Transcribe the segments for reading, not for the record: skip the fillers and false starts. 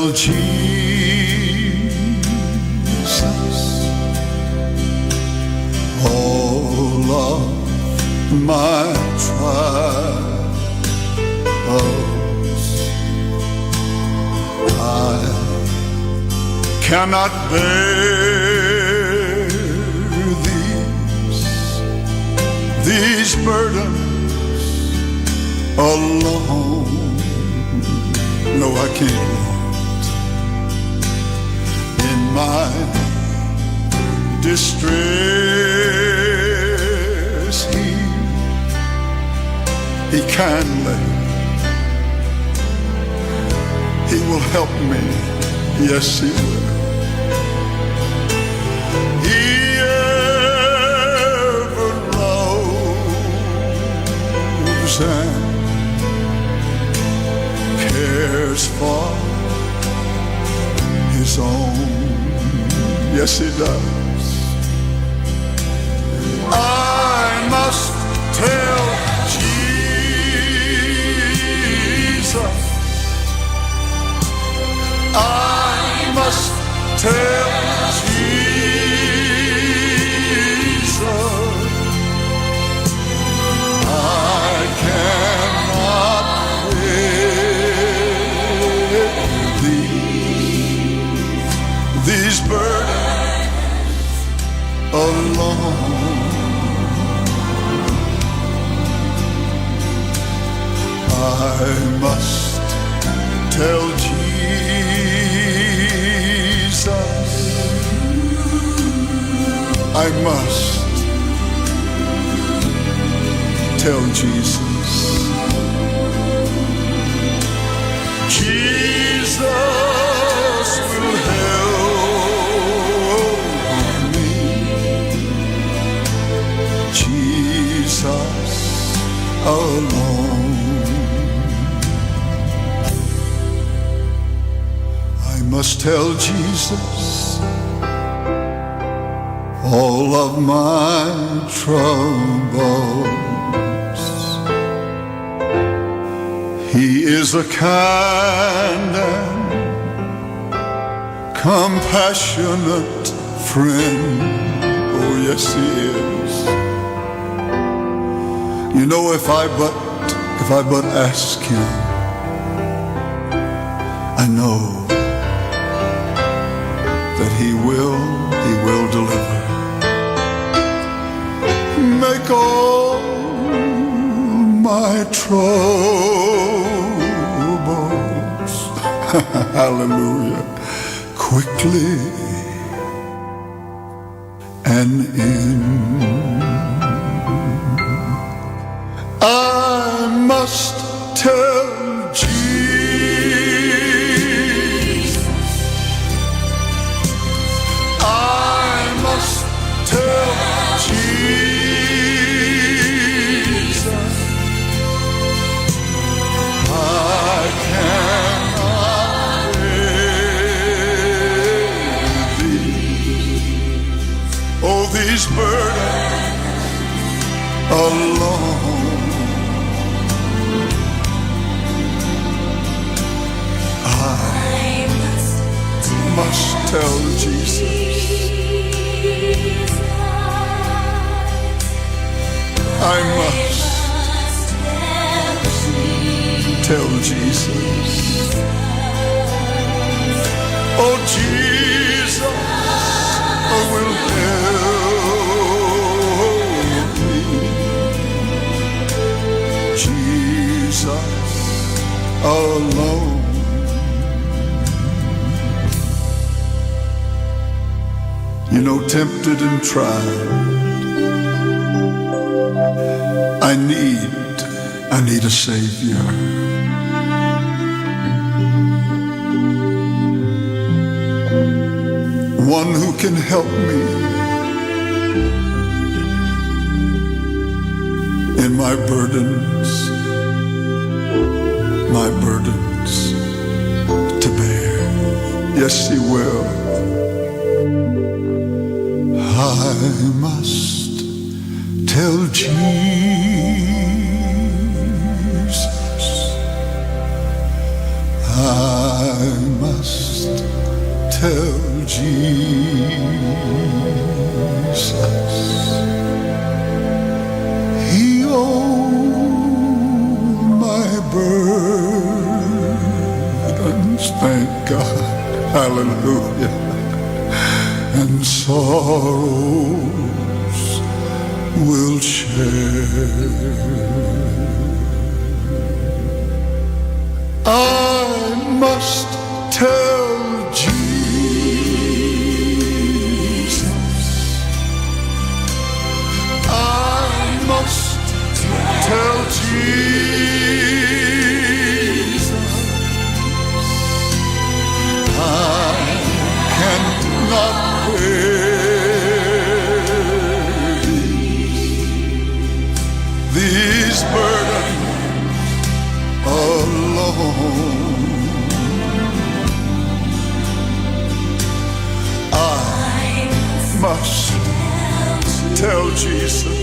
tell Jesus all of my trials. I cannot bear these burdens alone. No, I can't, Lord. In my distress, He kindly, He will help me. Yes, He will. He ever loves and cares for His own. Yes, He does. I must tell Jesus, I must tell Jesus, I cannot bear these burdens alone. I must tell Jesus, I must tell Jesus. Jesus will help me. Jesus alone. I must tell Jesus all of my troubles. He is a kind and compassionate friend. Oh, yes, He is. You know, if I but ask Him, I know that He will deliver. Make all my troubles, hallelujah, quickly and in. I must tell Jesus, I must tell Jesus, I cannot bear these burdens alone. Must tell Jesus, I must tell Jesus, oh Jesus, will help me. Jesus alone. You know, tempted and tried, I need a Savior. One who can help me in my burdens to bear. Yes, He will. I must tell Jesus, I I must tell Jesus He owed my burdens, thank God, hallelujah, and sorrows will share. I must tell Jesus, I must tell Jesus, I cannot bear these burdens alone. I must tell Jesus.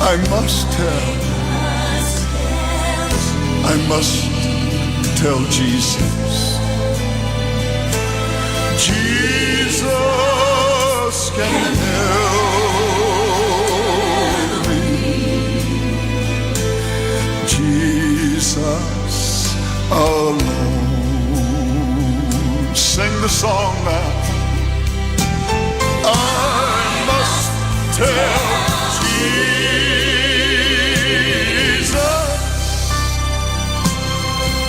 I must tell. I must tell Jesus. Jesus can help me. Jesus alone. Sing the song now. I must tell Jesus.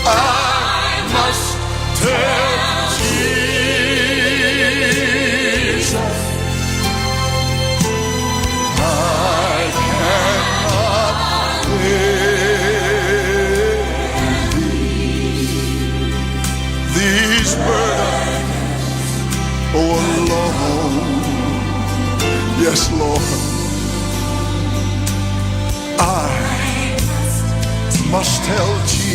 I must tell Jesus. I cannot bear these burdens alone. Yes, Lord. I must tell Jesus.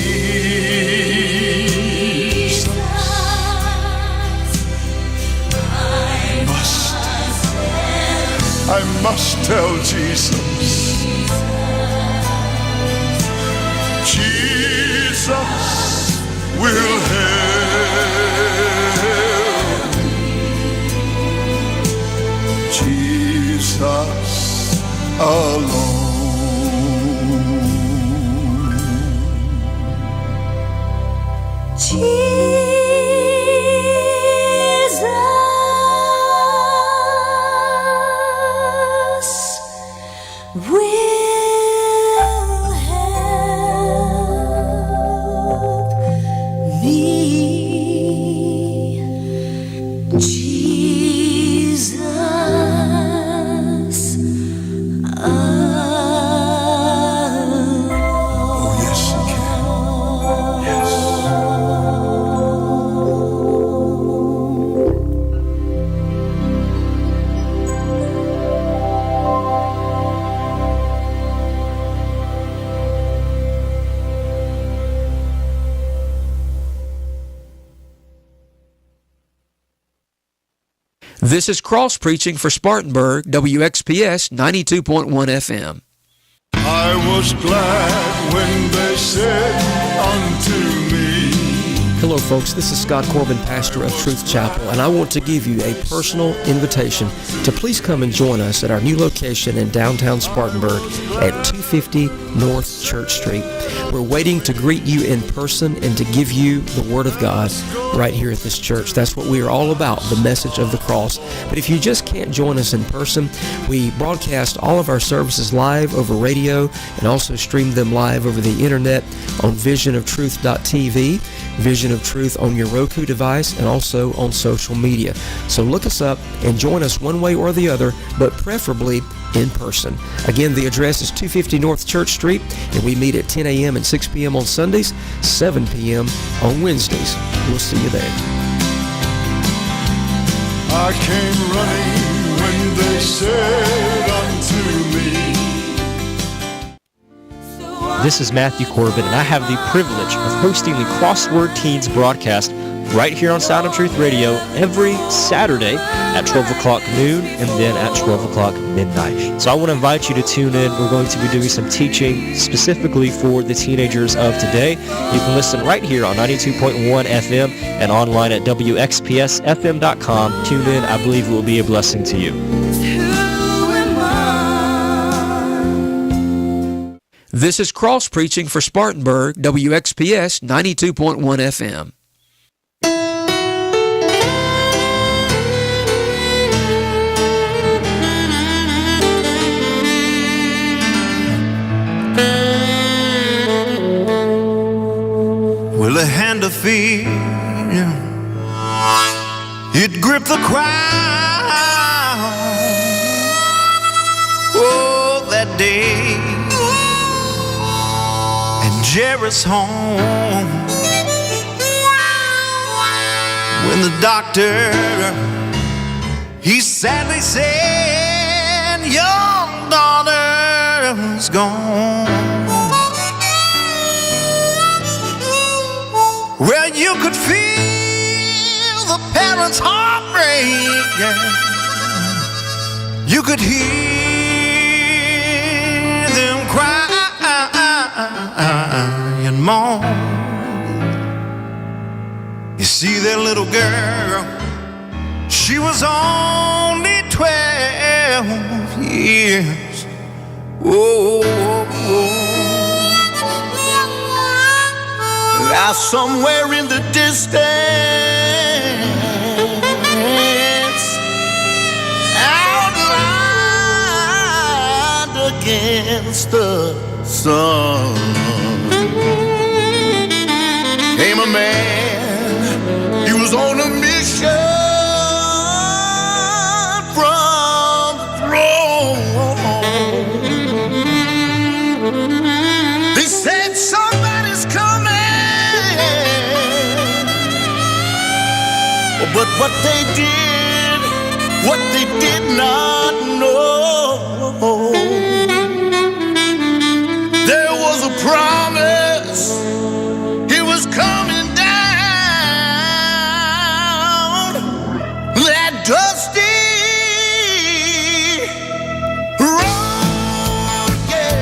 I must tell Jesus. Jesus will help me. Jesus alone. This is Cross Preaching for Spartanburg, WXPS 92.1 FM. I was glad when they said unto me. Hello, folks. This is Scott Corbin, pastor of Truth Chapel, and I want to give you a personal invitation to please come and join us at our new location in downtown Spartanburg at 250 North Church Street. We're waiting to greet you in person and to give you the Word of God right here at this church. That's what we are all about, the message of the cross. But if you just can't join us in person, we broadcast all of our services live over radio and also stream them live over the internet on visionoftruth.tv, Vision of Truth on your Roku device, and also on social media. So look us up and join us one way or the other, but preferably in person. Again, the address is 250 North Church Street, and we meet at 10 a.m. and 6 p.m. on Sundays, 7 p.m. on Wednesdays. We'll see you there. I came running when they said unto me. This is Matthew Corbin, and I have the privilege of hosting the Crossword Teens broadcast right here on Sound of Truth Radio every Saturday at 12 o'clock noon and then at 12 o'clock midnight. So I want to invite you to tune in. We're going to be doing some teaching specifically for the teenagers of today. You can listen right here on 92.1 FM and online at WXPSFM.com. Tune in. I believe it will be a blessing to you. This is Cross Preaching for Spartanburg, WXPS 92.1 FM. Well, a hand of fear, it gripped the crowd. Oh, that day in Jerry's home, when the doctor, he sadly said, your daughter's gone. Well, you could feel the parents' heartbreak. You could hear them cry and moan. You see, their little girl, she was only 12 years old. Now somewhere in the distance, outlined against the sun, came a man. He was on a mission from the throne. They said somebody's coming. But what they did not know, there was a promise. He was coming down that dusty road, yeah.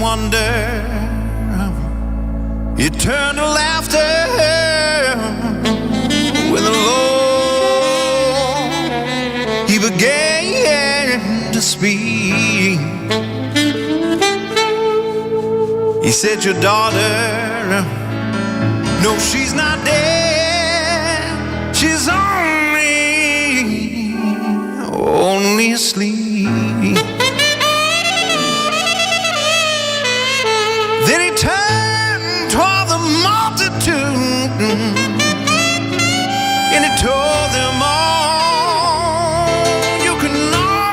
Wonder, it turned to laughter when the Lord, He began to speak. He said, your daughter, no, she's not dead, she's only asleep. Then he turned toward the multitude and he told them all, you can all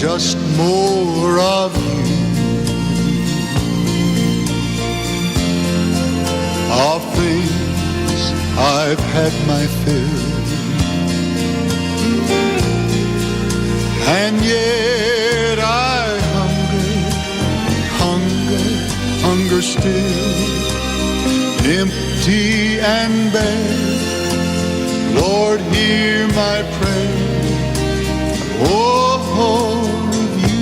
just more of you. Of things I've had my fill, and yet I hunger still, empty and bare. Lord, hear my prayer. Oh, of you.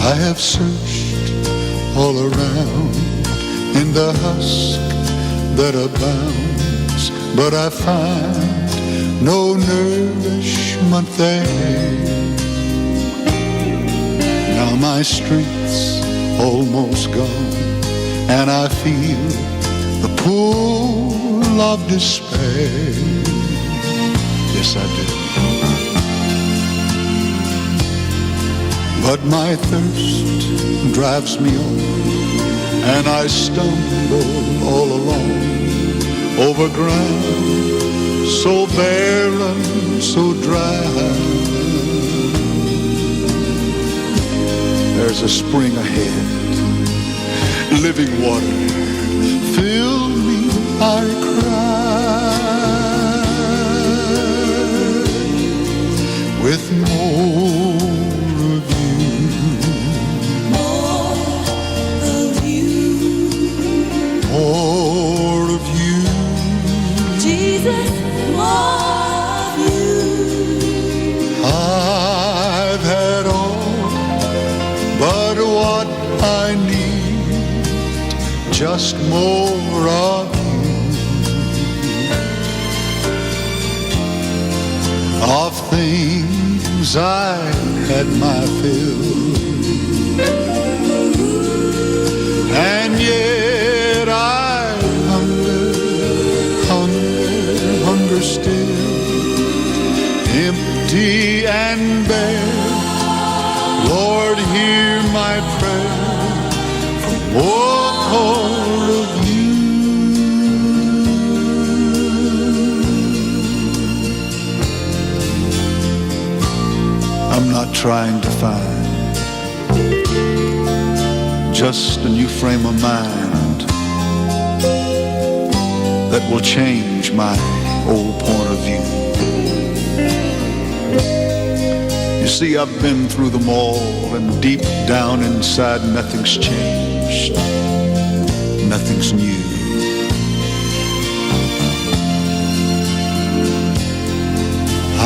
I have searched all around in the husk that abounds, but I find no nourishment there. Now my strength's almost gone, and I feel the pull of despair. Yes, I do. But my thirst drives me on, and I stumble all along over ground so barren, so dry. There's a spring ahead, living water, fill me, I cry, with more of you. More of you. More of you. Jesus, more of you. I've had all but what I need, just more of you. Of things I had my fill, and yet I hunger still, empty and bare. Lord, hear my prayer for more of you. I'm not trying to find just a new frame of mind that will change my old point of view. You see, I've been through them all, and deep down inside nothing's changed, nothing's new.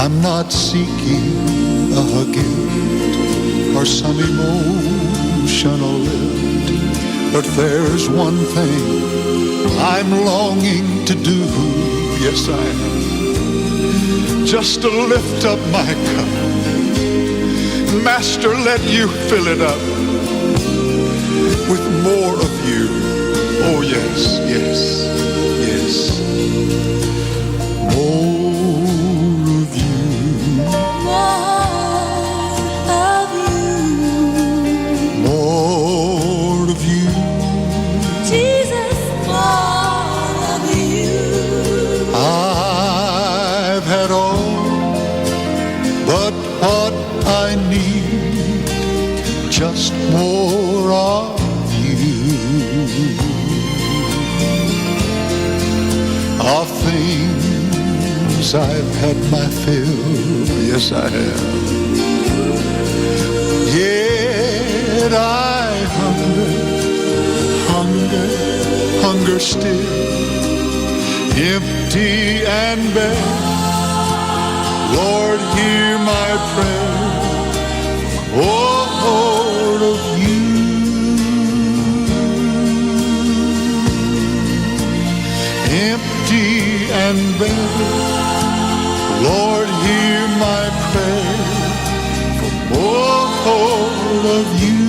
I'm not seeking a gift or some emotional lift, but there's one thing I'm longing to do. Yes, I am. Just to lift up my cup. Master, let you fill it up with more of you. Oh, yes, yes, yes. More of you. More of you. Jesus, more of you. I've had all but what I need, just more of you. Of things I've had my fill, yes I have. Yet I hunger still, empty and bare. Lord, hear my prayer, oh, Lord of you. Empty and bare, Lord, hear my prayer, for more of you.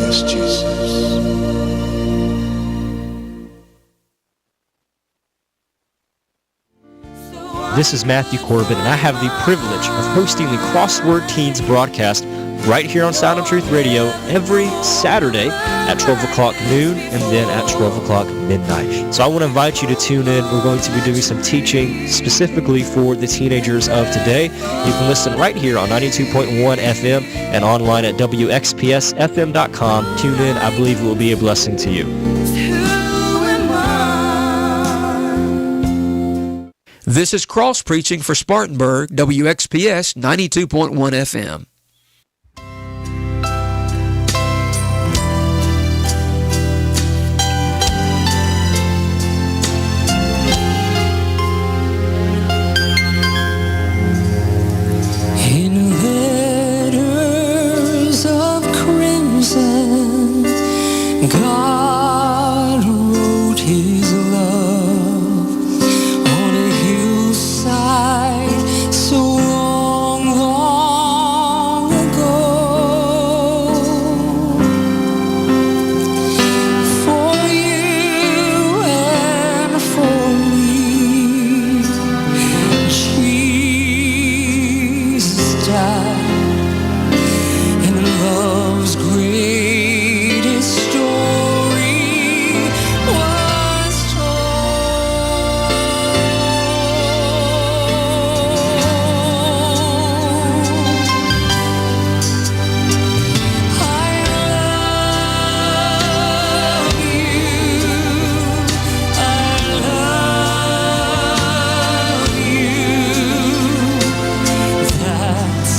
Yes, Jesus. This is Matthew Corbin, and I have the privilege of hosting the Crossword Teens broadcast right here on Sound of Truth Radio every Saturday at 12 o'clock noon and then at 12 o'clock midnight. So I want to invite you to tune in. We're going to be doing some teaching specifically for the teenagers of today. You can listen right here on 92.1 FM and online at WXPSFM.com. Tune in. I believe it will be a blessing to you. This is Cross Preaching for Spartanburg, WXPS 92.1 FM. In letters of crimson, God wrote his love on a hillside so long, long ago. For you and for me, Jesus died, and love's greatest story was told. I love you, I love you. That's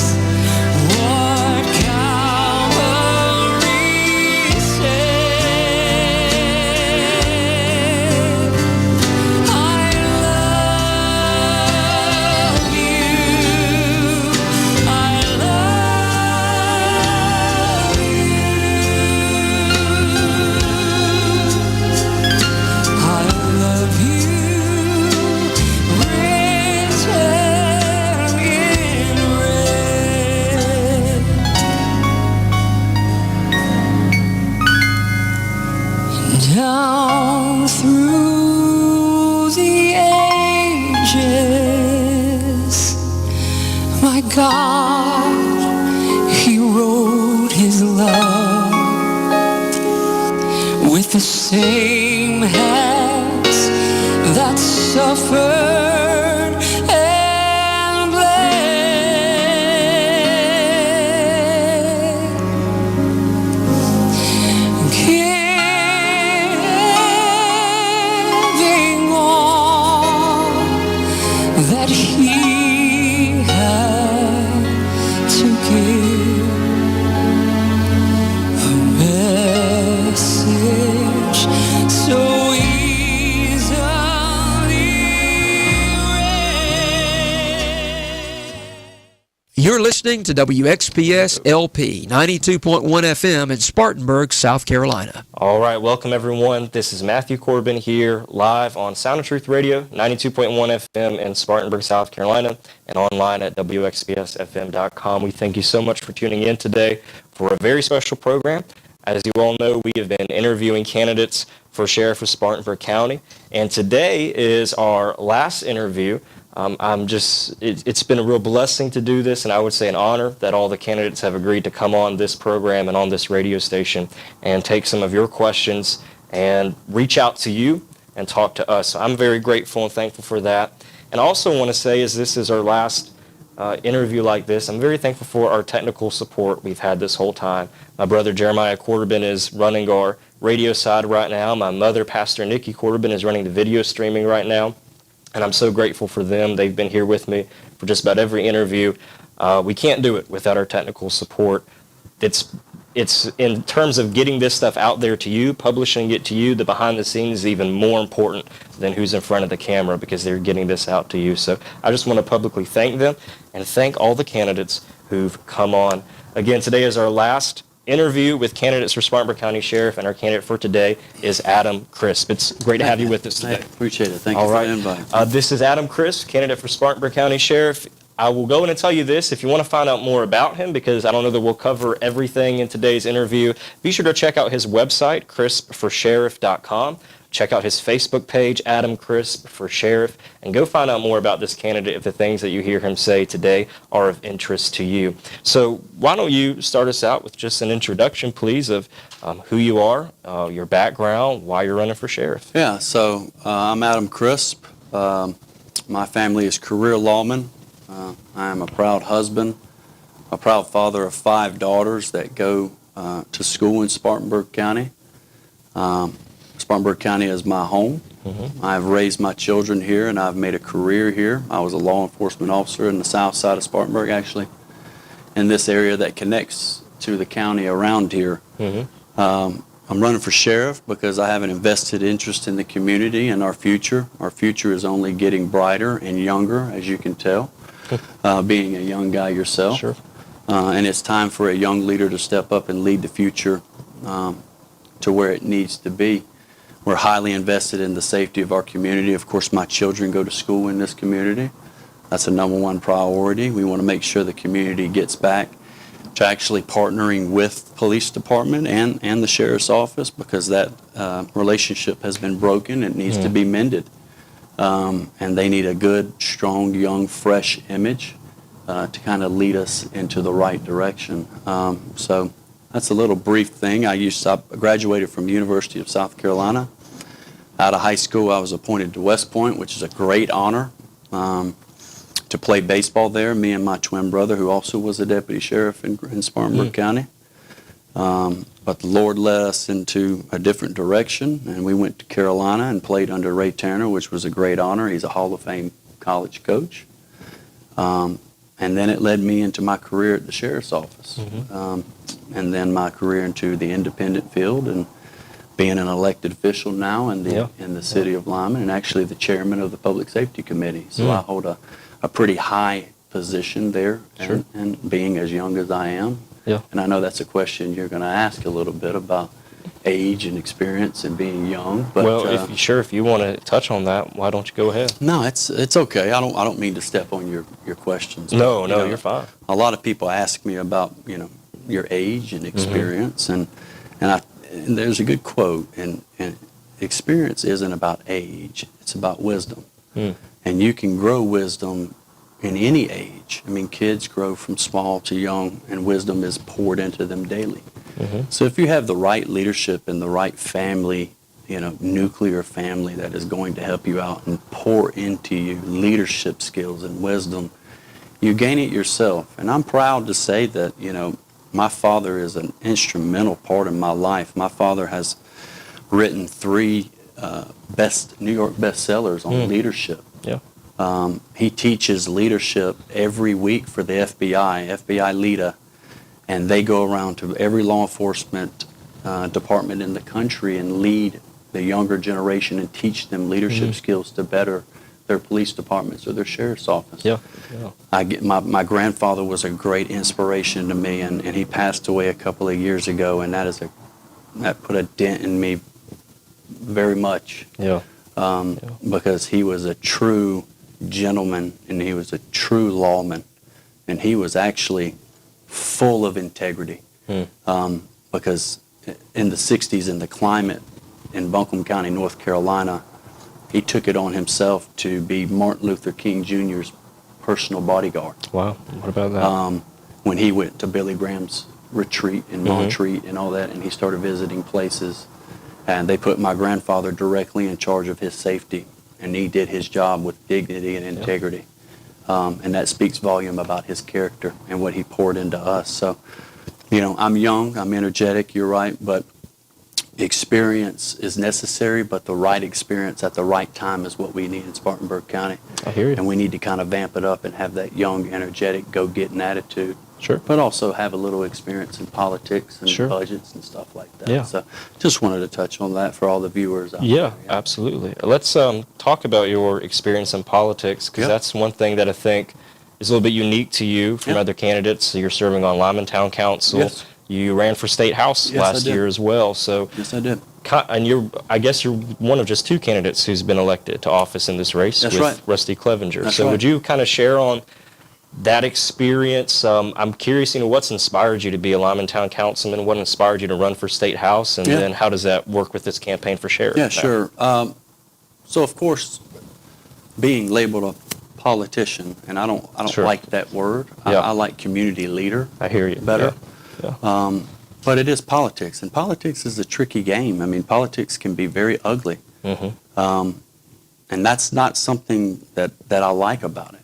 what Calvary said. I love you, I love you. I love you, written in red. Down through the ages, my God, He wrote His love with the same hands that suffered and bled, giving all that He had to give. A message so easily read. You're listening to WXPS LP 92.1 FM in Spartanburg, South Carolina. All right, welcome everyone. This is Matthew Corbin here live on Sound of Truth Radio, 92.1 FM in Spartanburg, South Carolina, and online at WXPSFM.com. We thank you so much for tuning in today for a very special program. As you all know, we have been interviewing candidates for Sheriff of Spartanburg County, and today is our last interview. It's been a real blessing to do this, and I would say an honor that all the candidates have agreed to come on this program and on this radio station and take some of your questions and reach out to you and talk to us. So I'm very grateful and thankful for that. And I also want to say, as this is our last interview like this, I'm very thankful for our technical support we've had this whole time. My brother Jeremiah Quarterbin is running our radio side right now. My mother, Pastor Nikki Quarterbin, is running the video streaming right now. And I'm so grateful for them. They've been here with me for just about every interview. We can't do it without our technical support. It's in terms of getting this stuff out there to you, publishing it to you, the behind the scenes is even more important than who's in front of the camera because they're getting this out to you. So I just want to publicly thank them and thank all the candidates who've come on. Again, today is our last interview with candidates for Spartanburg County Sheriff, and our candidate for today is Adam Crisp. It's great to have you with us today. I appreciate it. Thank you for the invite. This is Adam Crisp, candidate for Spartanburg County Sheriff. I will go in and tell you this, if you want to find out more about him, because I don't know that we'll cover everything in today's interview, be sure to check out his website, crispforsheriff.com. Check out his Facebook page, Adam Crisp for Sheriff, and go find out more about this candidate if the things that you hear him say today are of interest to you. So why don't you start us out with just an introduction, please, of who you are, your background, why you're running for sheriff. Yeah, so I'm Adam Crisp. My family is career lawmen. I am a proud husband, a proud father of 5 daughters that go to school in Spartanburg County. Spartanburg County is my home. I've raised my children here, and I've made a career here. I was a law enforcement officer in the south side of Spartanburg, actually, in this area that connects to the county around here. I'm running for sheriff because I have an invested interest in the community and our future. Our future is only getting brighter and younger, as you can tell, being a young guy yourself. Sure. And it's time for a young leader to step up and lead the future to where it needs to be. We're highly invested in the safety of our community. Of course, my children go to school in this community. That's a #1 priority. We want to make sure the community gets back to actually partnering with police department and the sheriff's office, because that relationship has been broken. It needs to be mended. And they need a good, strong, young, fresh image to kind of lead us into the right direction. So that's a little brief thing. I graduated from the University of South Carolina. Out of high school, I was appointed to West Point, which is a great honor, to play baseball there, me and my twin brother, who also was a deputy sheriff in Spartanburg County. But the Lord led us into a different direction, and we went to Carolina and played under Ray Tanner, which was a great honor. He's a Hall of Fame college coach. And then it led me into my career at the sheriff's office, and then my career into the independent field, and being an elected official now in the city of Lyman, and actually the chairman of the Public Safety Committee. So I hold a pretty high position there, and being as young as I am. And I know that's a question you're going to ask a little bit about age and experience and being young. But, well, if you want to touch on that, why don't you go ahead? No, it's okay. I don't mean to step on your questions. No, you're fine. A lot of people ask me about your age and experience, and there's a good quote, and experience isn't about age, it's about wisdom. And you can grow wisdom in any age. I mean, kids grow from small to young, and wisdom is poured into them daily. So if you have the right leadership and the right family, nuclear family that is going to help you out and pour into you leadership skills and wisdom, you gain it yourself. And I'm proud to say that, my father is an instrumental part of my life. My father has written 3 New York bestsellers on leadership. He teaches leadership every week for the FBI LEADA, and they go around to every law enforcement department in the country and lead the younger generation and teach them leadership skills to better their police departments or their sheriff's office. My grandfather was a great inspiration to me, and he passed away a couple of years ago, and that put a dent in me very much. Because he was a true gentleman, and he was a true lawman, and he was actually full of integrity. Because in the 60s, in the climate in Buncombe County, North Carolina, he took it on himself to be Martin Luther King Jr.'s personal bodyguard. Wow, what about that? When he went to Billy Graham's retreat in Montreat and all that, and he started visiting places, and they put my grandfather directly in charge of his safety, and he did his job with dignity and integrity. And that speaks volume about his character and what he poured into us. So, I'm young, I'm energetic, you're right, but experience is necessary, but the right experience at the right time is what we need in Spartanburg County. I hear you. And we need to kind of vamp it up and have that young, energetic, go-getting attitude. Sure. But also have a little experience in politics and budgets and stuff like that. So just wanted to touch on that for all the viewers out there. Absolutely. Let's talk about your experience in politics, because that's one thing that I think is a little bit unique to you from other candidates. So you're serving on Lyman Town Council. You ran for State House last year as well. So yes, I did. And I guess you're one of just 2 candidates who's been elected to office in this race with Rusty Clevenger. Would you kind of share on that experience, I'm curious, what's inspired you to be a Lyman Town councilman? What inspired you to run for state house? And then how does that work with this campaign for sheriff? Yeah, sure. So of course, being labeled a politician, and I don't Sure. like that word. Yeah. I like community leader I hear you. better. Yeah. But it is politics, and politics is a tricky game. I mean, politics can be very ugly, and that's not something that I like about it.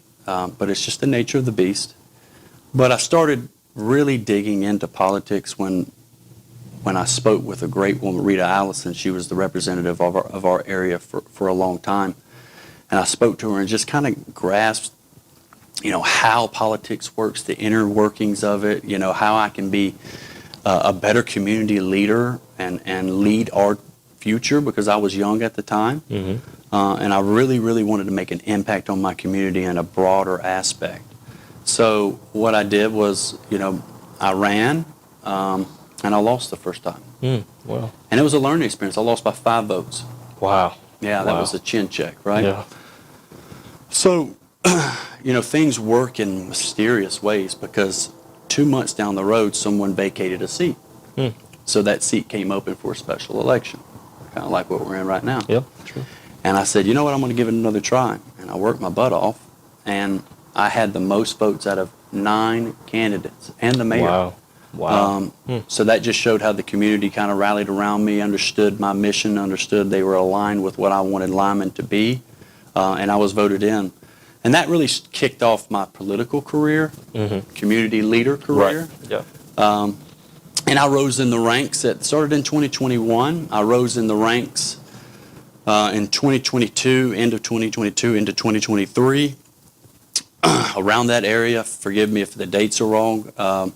But it's just the nature of the beast. But I started really digging into politics when I spoke with a great woman, Rita Allison. She was the representative of our area for a long time. And I spoke to her and just kind of grasped, how politics works, the inner workings of it, how I can be a better community leader and lead our future, because I was young at the time. And I really, really wanted to make an impact on my community in a broader aspect. So what I did was, I ran, and I lost the first time. Wow. And it was a learning experience. I lost by 5 votes. Wow. Yeah, that was a chin check, right? Yeah. So, things work in mysterious ways, because 2 months down the road, someone vacated a seat. So that seat came open for a special election, kind of like what we're in right now. Yeah, true. And I said, you know what, I'm going to give it another try. And I worked my butt off, and I had the most votes out of 9 candidates and the mayor. Wow. Wow. So that just showed how the community kind of rallied around me, understood my mission, understood they were aligned with what I wanted Lyman to be, and I was voted in. And that really kicked off my political career, community leader career. Right. Yeah. And I rose in the ranks. It started in 2021. I rose in the ranks in 2022, end of 2022 into 2023. Around that area, forgive me if the dates are wrong,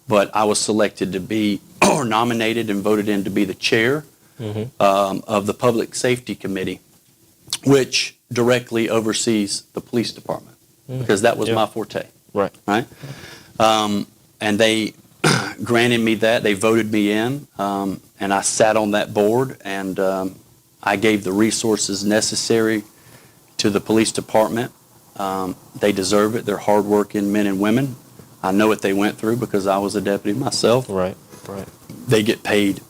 but I was selected to be, or nominated and voted in to be the chair of the Public Safety Committee, which directly oversees the police department, because that was my forte. Right. Right? And they granted me that. They voted me in, and I sat on that board, and I gave the resources necessary to the police department. They deserve it. They're hardworking men and women. I know what they went through because I was a deputy myself. Right. Right. They get paid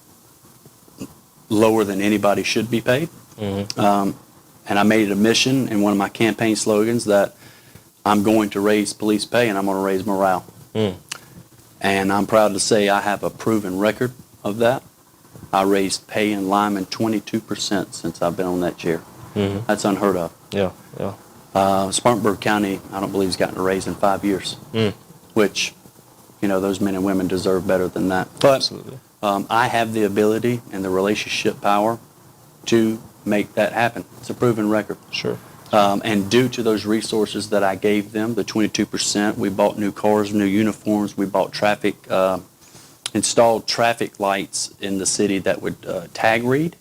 lower than anybody should be paid. And I made it a mission in one of my campaign slogans that I'm going to raise police pay, and I'm going to raise morale. And I'm proud to say I have a proven record of that. I raised pay in Lyman 22% since I've been on that chair. That's unheard of. Yeah. Yeah. Spartanburg County, I don't believe, has gotten a raise in 5 years, which, those men and women deserve better than that. But Absolutely. I have the ability and the relationship power to make that happen. It's a proven record. Sure. And due to those resources that I gave them, the 22%, we bought new cars, new uniforms, we bought installed traffic lights in the city that would tag read.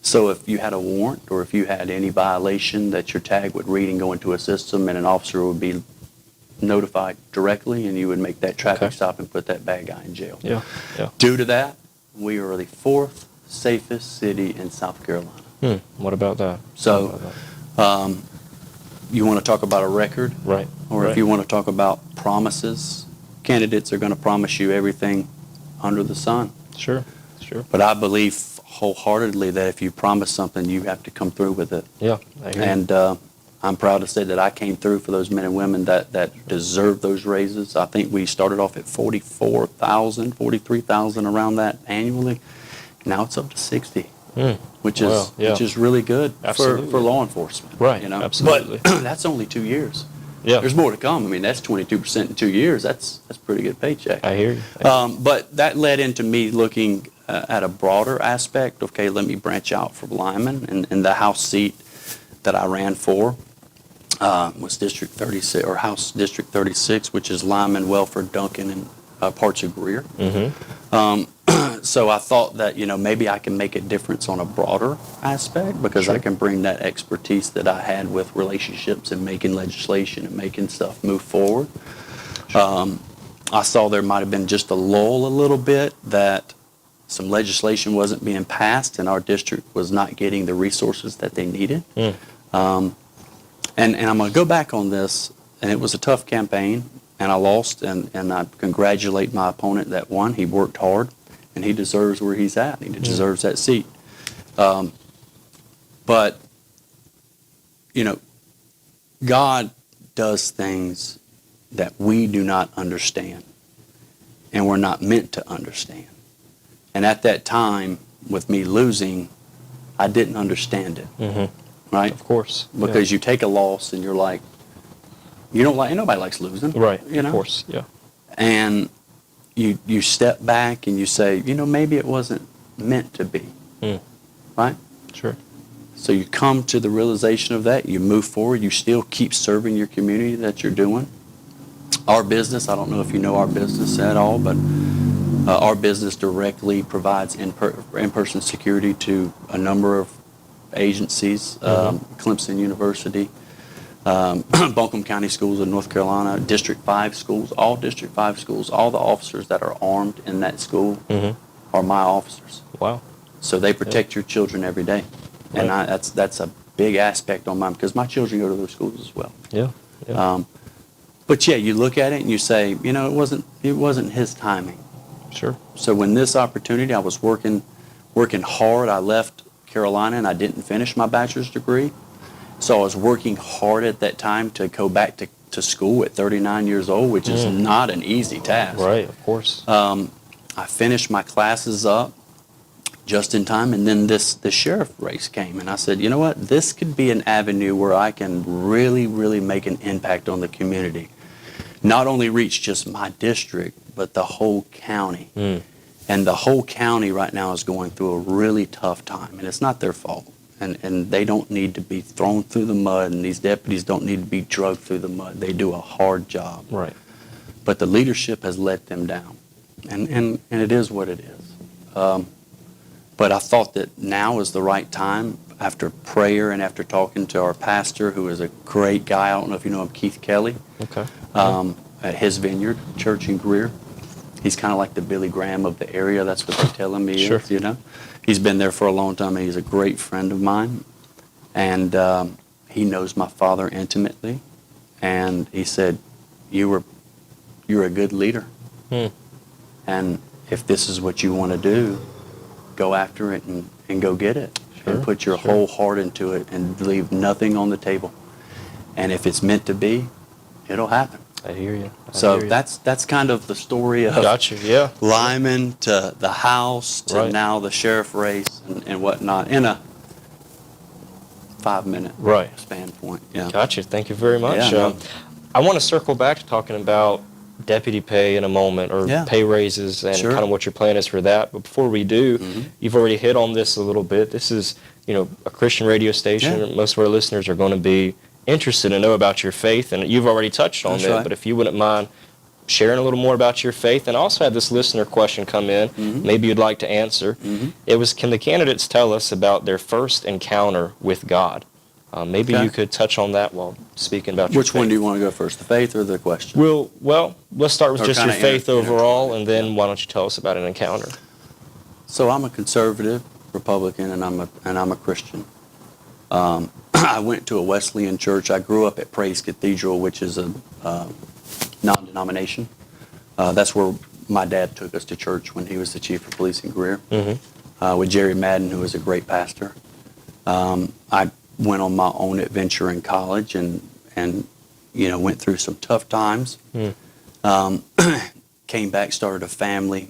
So if you had a warrant, or if you had any violation, that your tag would read and go into a system, and an officer would be notified directly, and you would make that traffic stop and put that bad guy in jail. Yeah. Yeah. Due to that, we are the 4th safest city in South Carolina. What about that? So, you want to talk about a record? Right. Or if you want to talk about promises, candidates are going to promise you everything under the sun. Sure. But I believe wholeheartedly that if you promise something, you have to come through with it. Yeah. I hear you. And I'm proud to say that I came through for those men and women that deserve those raises. I think we started off at 44,000, 43,000, around that annually. Now it's up to 60. Which is really good for law enforcement. Right, absolutely. But that's only 2 years. Yeah. There's more to come. I mean, that's 22% in 2 years. That's a pretty good paycheck. I hear you. But that led into me looking at a broader aspect. Okay, let me branch out from Lyman, and the House seat that I ran for was District 36, or House District 36, which is Lyman, Welford, Duncan, and parts of Greer. So I thought that, maybe I can make a difference on a broader aspect, because I can bring that expertise that I had with relationships and making legislation and making stuff move forward. I saw there might have been just a lull a little bit, that some legislation wasn't being passed and our district was not getting the resources that they needed. And I'm going to go back on this. and it was a tough campaign, and I lost, and I congratulate my opponent that won. He worked hard, and he deserves where he's at. He deserves that seat. But, you know, God does things that we do not understand, and we're not meant to understand. And at that time, with me losing, I didn't understand it, right? Of course. Because you take a loss and you're like, you don't like, nobody likes losing. Right, you know? of course, yeah. And you step back and you say, you know, maybe it wasn't meant to be, right? Sure. So you come to the realization of that, you move forward, you still keep serving your community that you're doing. Our business, I don't know if you know our business at all, but our business directly provides in-person security to a number of agencies, Clemson University, Buncombe County Schools in North Carolina, District 5 schools, all District 5 schools, all the officers that are armed in that school are my officers. Wow. So they protect your children every day. And that's a big aspect on mine, because my children go to those schools as well. Yeah. But yeah, you look at it and you say, you know, it wasn't his timing. Sure. So when this opportunity, I was working hard. I left Carolina and I didn't finish my bachelor's degree. So I was working hard at that time to go back to school at 39 years old, which is not an easy task. Right, of course. I finished my classes up just in time, and then the sheriff race came, and I said, you know what, this could be an avenue where I can really, really make an impact on the community. Not only reach just my district, but the whole county. And the whole county right now is going through a really tough time, and it's not their fault. And they don't need to be thrown through the mud, and these deputies don't need to be drugged through the mud. They do a hard job. Right. But the leadership has let them down, and it is what it is. But I thought that now is the right time, after prayer and after talking to our pastor, who is a great guy. I don't know if you know him, Keith Kelly. Okay. At his Vineyard Church in Greer. He's kind of like the Billy Graham of the area. That's what they tell him he is, you know. He's been there for a long time, and he's a great friend of mine. And he knows my father intimately. And he said, you're a good leader. And if this is what you want to do, go after it and go get it. And put your whole heart into it and leave nothing on the table. And if it's meant to be, it'll happen. I hear you. That's kind of the story of Lyman to the House to now the sheriff race and whatnot in a 5-minute span point. Yeah. Gotcha. Thank you very much. Yeah, I want to circle back to talking about deputy pay in a moment, or pay raises, and kind of what your plan is for that. But before we do, you've already hit on this a little bit. This is, you know, a Christian radio station. Most of our listeners are going to be interested to know about your faith, and you've already touched on it. But if you wouldn't mind sharing a little more about your faith, and also had this listener question come in, maybe you'd like to answer. It was, can the candidates tell us about their first encounter with God? Maybe you could touch on that while speaking about your faith. Which one do you want to go first, the faith or the question? Well, let's start with just your faith overall, and then why don't you tell us about an encounter? So I'm a conservative Republican, and I'm a Christian. I went to a Wesleyan church. I grew up at Praise Cathedral, which is a non-denomination. That's where my dad took us to church when he was the chief of police in Greer, with Jerry Madden, who was a great pastor. I went on my own adventure in college and you know, went through some tough times. Came back, started a family,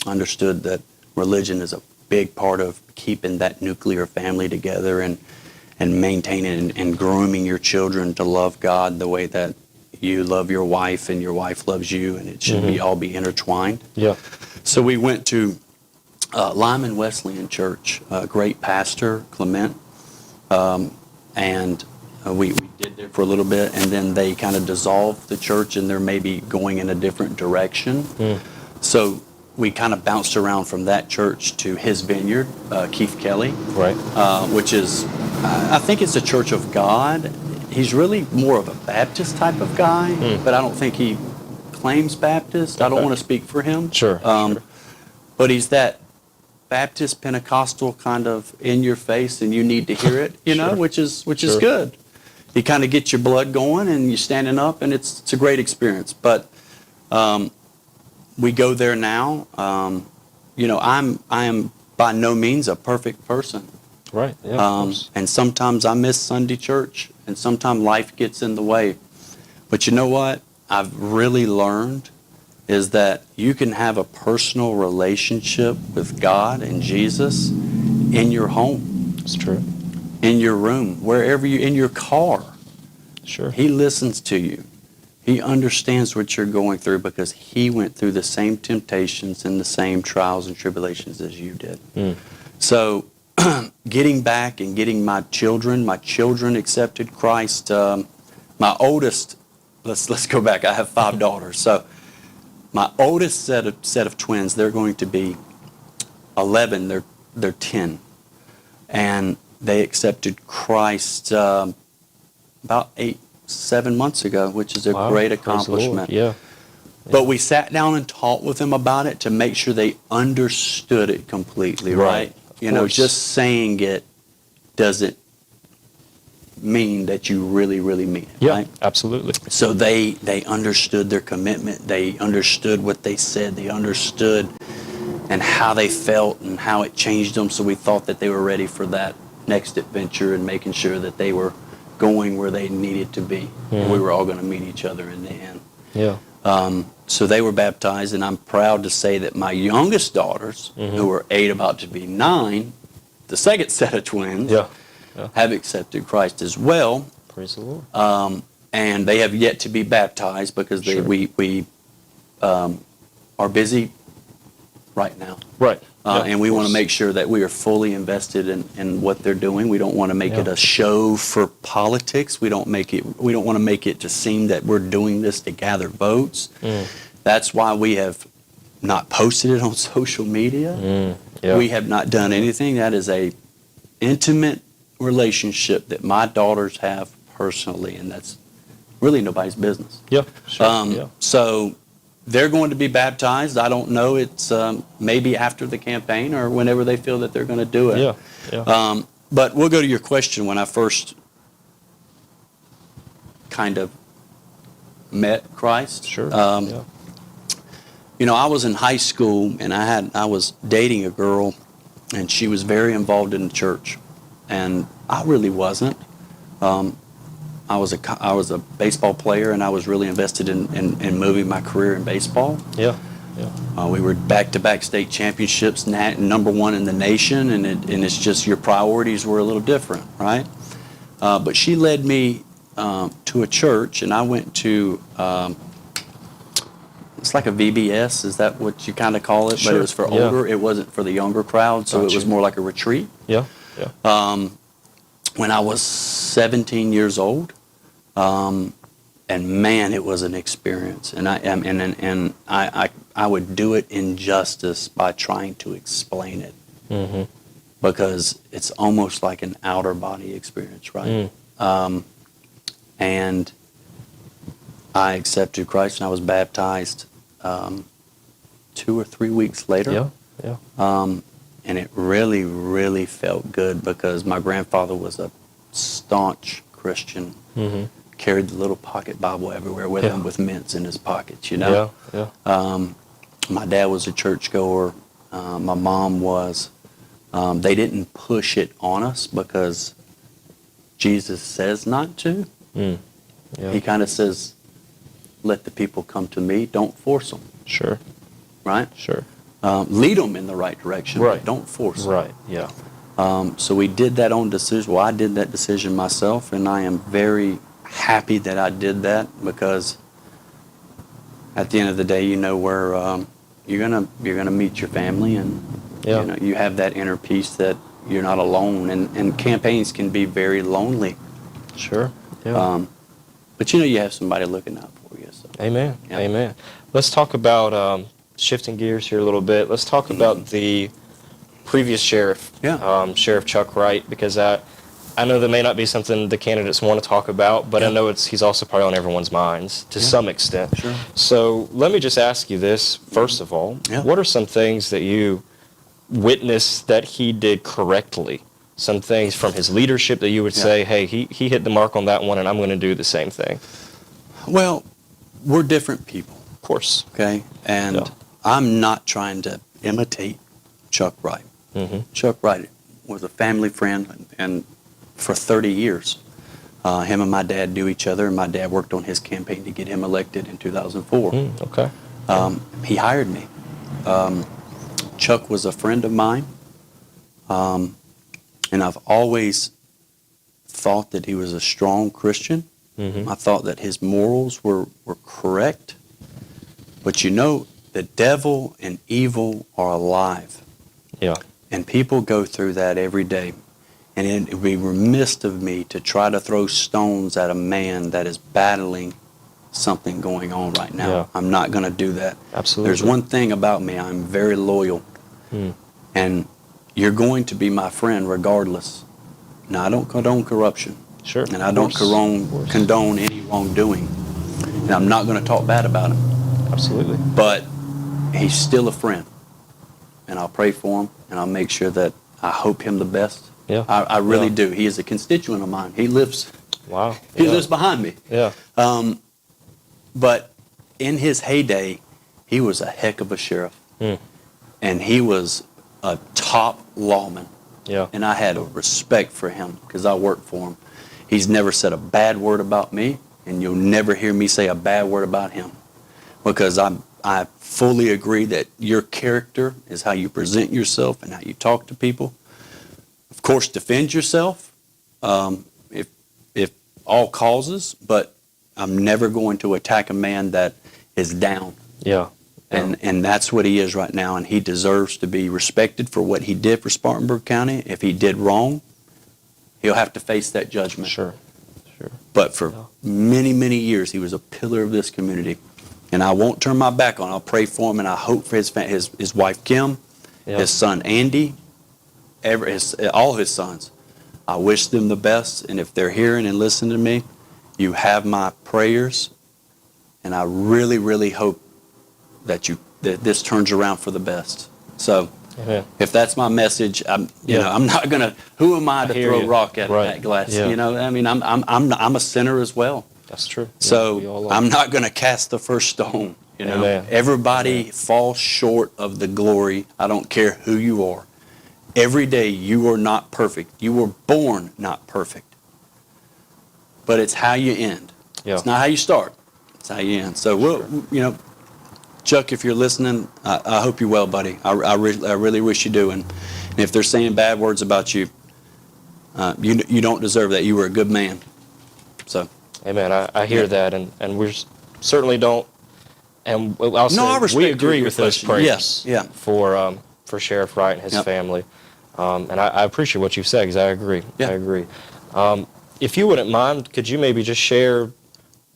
understood that religion is a big part of keeping that nuclear family together and maintaining and grooming your children to love God the way that you love your wife and your wife loves you, and it should all be intertwined. So we went to Lyman Wesleyan Church, a great pastor, Clement, and we did there for a little bit, and then they kind of dissolved the church, and they're maybe going in a different direction. So we kind of bounced around from that church to his Vineyard, Keith Kelly, which is, I think it's a Church of God. He's really more of a Baptist type of guy, but I don't think he claims Baptist. I don't want to speak for him. But he's that Baptist Pentecostal kind of in your face, and you need to hear it, you know, which is good. he kind of gets your blood going, and you're standing up, and it's a great experience. But we go there now. I am by no means a perfect person. Right. Yeah. Of course. And sometimes I miss Sunday church, and sometimes life gets in the way. But you know what I've really learned is that you can have a personal relationship with God and Jesus in your home, It's true. in your room, wherever you, in your car. Sure. He listens to you. He understands what you're going through because he went through the same temptations and the same trials and tribulations as you did. So getting back and getting my children accepted Christ. My oldest, let's go back. I have 5 daughters. So my oldest set of twins, they're going to be 11. They're 10, and they accepted Christ about 7 months ago, which is a Wow. great Praise the Lord. accomplishment. Yeah. But we sat down and talked with them about it to make sure they understood it completely, right? Of course. Just saying it doesn't mean that you really, really mean it, Yeah. right? Absolutely. So they understood their commitment. They understood what they said. They understood and how they felt and how it changed them. So we thought that they were ready for that next adventure and making sure that they were going where they needed to be. And we were all going to meet each other in the end. Yeah. So they were baptized, and I'm proud to say that my youngest daughters, who are 8, about to be 9, the second set of twins, Yeah. have accepted Christ as well. Praise the Lord. And they have yet to be baptized because Sure. we are busy right now. Right. And we want to make sure that we are fully invested in what they're doing. We don't want to make it a show for politics. We don't want to make it to seem that we're doing this to gather votes. That's why we have not posted it on social media. Yeah. We have not done anything. That is a intimate relationship that my daughters have personally, and that's really nobody's business. Yeah. Sure. Yeah. So they're going to be baptized. I don't know. It's maybe after the campaign or whenever they feel that they're going to do it. Yeah. Yeah. But we'll go to your question. When I first kind of met Christ, Sure. Yeah. I was in high school and I was dating a girl, and she was very involved in the church, and I really wasn't. I was a baseball player, and I was really invested in moving my career in baseball. Yeah. Yeah. We were back-to-back state championships, number 1 in the nation, and it's just your priorities were a little different, right? But she led me to a church, and I went to, it's like a VBS, is that what you kind of call it? Sure. But it was for Yeah. older, it wasn't for the younger crowd, so it was Gotcha. more like a retreat. Yeah. Yeah. When I was 17 years old, and man, it was an experience, and I would do it injustice by trying to explain it, because it's almost like an outer body experience, right? And I accepted Christ, and I was baptized 2 or 3 weeks later. Yeah. Yeah. And it really, really felt good because my grandfather was a staunch Christian. Carried the little pocket Bible everywhere with him with mints in his pockets, Yeah. Yeah. My dad was a churchgoer. My mom was. They didn't push it on us because Jesus says not to. Yeah. He kind of says, let the people come to me. Don't force them, Sure. right? Sure. Lead them in the right direction, Right. but don't force them. Right. Yeah. So we did that on decision. Well, I did that decision myself, and I am very happy that I did that because at the end of the day, where you're gonna meet your family, and you have that inner peace that you're not alone. And campaigns can be very lonely, Sure. Yeah. but you have somebody looking out for you. So. Amen. Yeah. Amen. Let's talk about shifting gears here a little bit. Let's talk about the previous sheriff, Sheriff Chuck Wright, because I know that may not be something the candidates want to talk about, but I know he's also probably on everyone's minds to some extent. Sure. So let me just ask you this, first of all. Yeah. What are some things that you witnessed that he did correctly some things from his leadership that you would say, hey, he hit the mark on that one, and I'm going to do the same thing? Well, we're different people. Of course. Okay? And Yeah. I'm not trying to imitate Chuck Wright. Mm-hmm. Chuck Wright was a family friend, and for 30 years, him and my dad knew each other, and my dad worked on his campaign to get him elected in 2004. Okay. He hired me. Chuck was a friend of mine, and I've always thought that he was a strong Christian. Mm-hmm. I thought that his morals were correct. But you know, the devil and evil are alive. Yeah. And people go through that every day. And it would be remiss of me to try to throw stones at a man that is battling something going on right now. Yeah. I'm not going to do that. Absolutely. There's one thing about me, I'm very loyal. And you're going to be my friend regardless. Now, I don't condone corruption. Sure. And I don't condone any wrongdoing. And I'm not going to talk bad about him. Absolutely. But he's still a friend. And I'll pray for him, and I'll make sure that I hope him the best. Yeah. I really Yeah. do. He is a constituent of mine. He lives Wow. he Yeah. lives behind me. Yeah. But in his heyday, he was a heck of a sheriff. And he was a top lawman. Yeah. And I had a respect for him because I worked for him. He's never said a bad word about me, and you'll never hear me say a bad word about him. Because I fully agree that your character is how you present yourself and how you talk to people. Of course, defend yourself if all causes, but I'm never going to attack a man that is down. Yeah. And that's what he is right now, and he deserves to be respected for what he did for Spartanburg County. If he did wrong, he'll have to face that judgment. Sure. But for many, many years, he was a pillar of this community. And I won't turn my back on him. I'll pray for him, and I hope for his wife, Kim, Yeah. his son, Andy, all his sons. I wish them the best, and if they're hearing and listening to me, you have my prayers, and I really, really hope that this turns around for the best. So, Amen. if that's my message, I'm not gonna. Who am I to hear throw you. a rock at Right. that glass? Yeah. You know, I mean, I'm a sinner as well. That's true. Yeah, we So all are. I'm not going to cast the first stone. You know, Amen. everybody Amen. falls short of the glory. I don't care who you are. Every day you are not perfect. You were born not perfect. But it's how you end. Yeah. It's not how you start. It's how you end. So Chuck, if you're listening, I hope you're well, buddy. I really wish you do. And if they're saying bad words about you, you don't deserve that. You were a good man. So. Amen. I hear that, and we certainly don't. And I'll say I respect we agree your with those question. prayers. Yes, yeah. For Sheriff Wright and his Yep. family, and I appreciate what you've said because I agree. Yeah. I agree. If you wouldn't mind, could you maybe just share,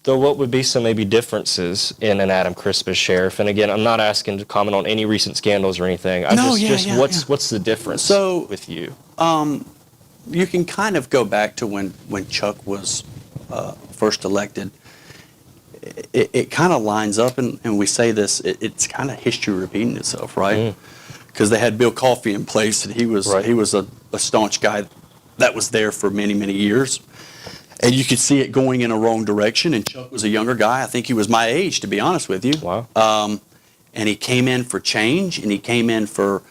what would be some maybe differences in an Adam Crispus sheriff? And again, I'm not asking to comment on any recent scandals or anything. What's the difference with you? You can kind of go back to when Chuck was first elected. It kind of lines up, and we say this, it's kind of history repeating itself, right? Because they had Bill Coffey in place, and he was a staunch guy that was there for many, many years. And you could see it going in a wrong direction, and Chuck was a younger guy. I think he was my age, to be honest with you. Wow. And he came in for change, and he came in for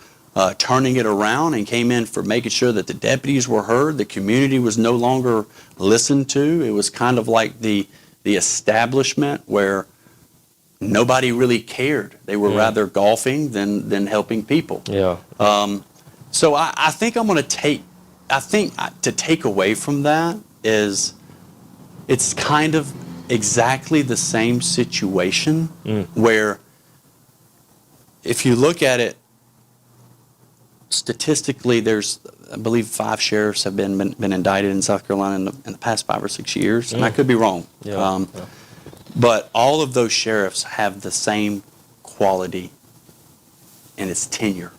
turning it around, and came in for making sure that the deputies were heard. The community was no longer listened to. It was kind of like the establishment where nobody really cared. They were rather golfing than helping people. Yeah. So I think to take away from that is it's kind of exactly the same situation where if you look at it statistically, there's, I believe, 5 sheriffs have been indicted in South Carolina in the past 5 or 6 years, and I could be wrong. Yeah. But all of those sheriffs have the same quality, and it's tenure.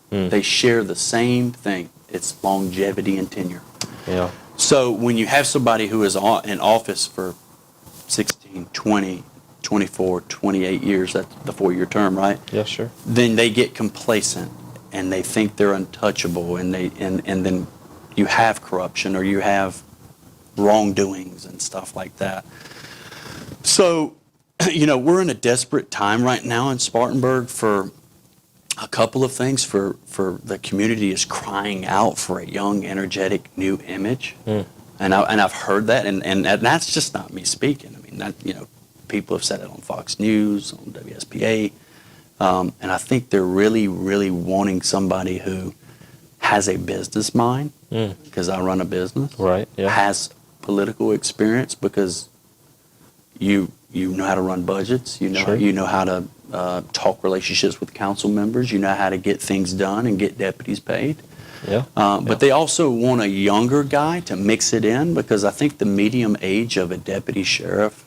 They share the same thing. It's longevity and tenure. Yeah. So when you have somebody who is in office for 16, 20, 24, 28 years, that's the 4-year term, right? Yeah, sure. Then they get complacent and they think they're untouchable, and then you have corruption or you have wrongdoings and stuff like that. So, we're in a desperate time right now in Spartanburg for a couple of things. For the community is crying out for a young, energetic, new image. And I've heard that, and that's just not me speaking. I mean, people have said it on Fox News, on WSPA, and I think they're really, really wanting somebody who has a business mind, because I run a business, Right. Yeah. has political experience because you know how to run budgets, you know how to talk relationships with council members, you know how to get things done and get deputies paid. Yeah. But they also want a younger guy to mix it in, because I think the medium age of a deputy sheriff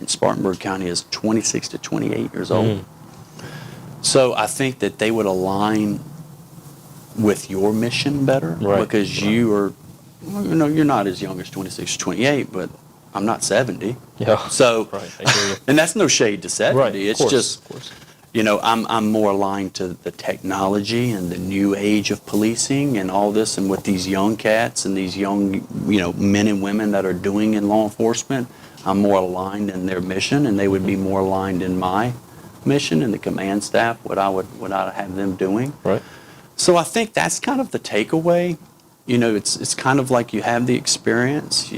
in Spartanburg County is 26 to 28 years old. So I think that they would align with your mission better, Right. because you are, you're not as young as 26 or 28, but I'm not 70. Yeah. So, Right. I hear you. and that's no shade to 70. Right. It's of course, just, of course. I'm more aligned to the technology and the new age of policing and all this, and with these young cats and these young, men and women that are doing in law enforcement, I'm more aligned in their mission, and they would be more aligned in my mission and the command staff, what I would have them doing. Right. So I think that's kind of the takeaway. It's kind of like you have the experience,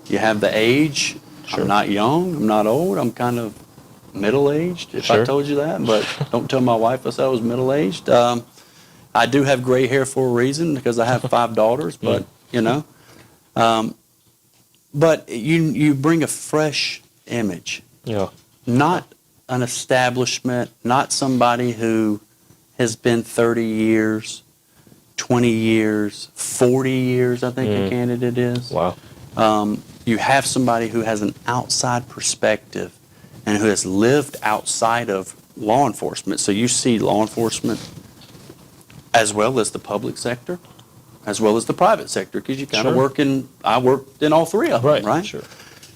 you have the age. Sure. I'm not young, I'm not old, I'm kind of middle-aged, if I Sure. told you that, but don't tell my wife I said I was middle-aged. I do have gray hair for a reason, because I have 5 daughters, but, but you bring a fresh image, Yeah. not an establishment, not somebody who has been 30 years, 20 years, 40 years, I think the candidate is. Wow. You have somebody who has an outside perspective and who has lived outside of law enforcement. So you see law enforcement as well as the public sector, as well as the private sector, because you kind of Sure. I worked in all three of them, right? Sure.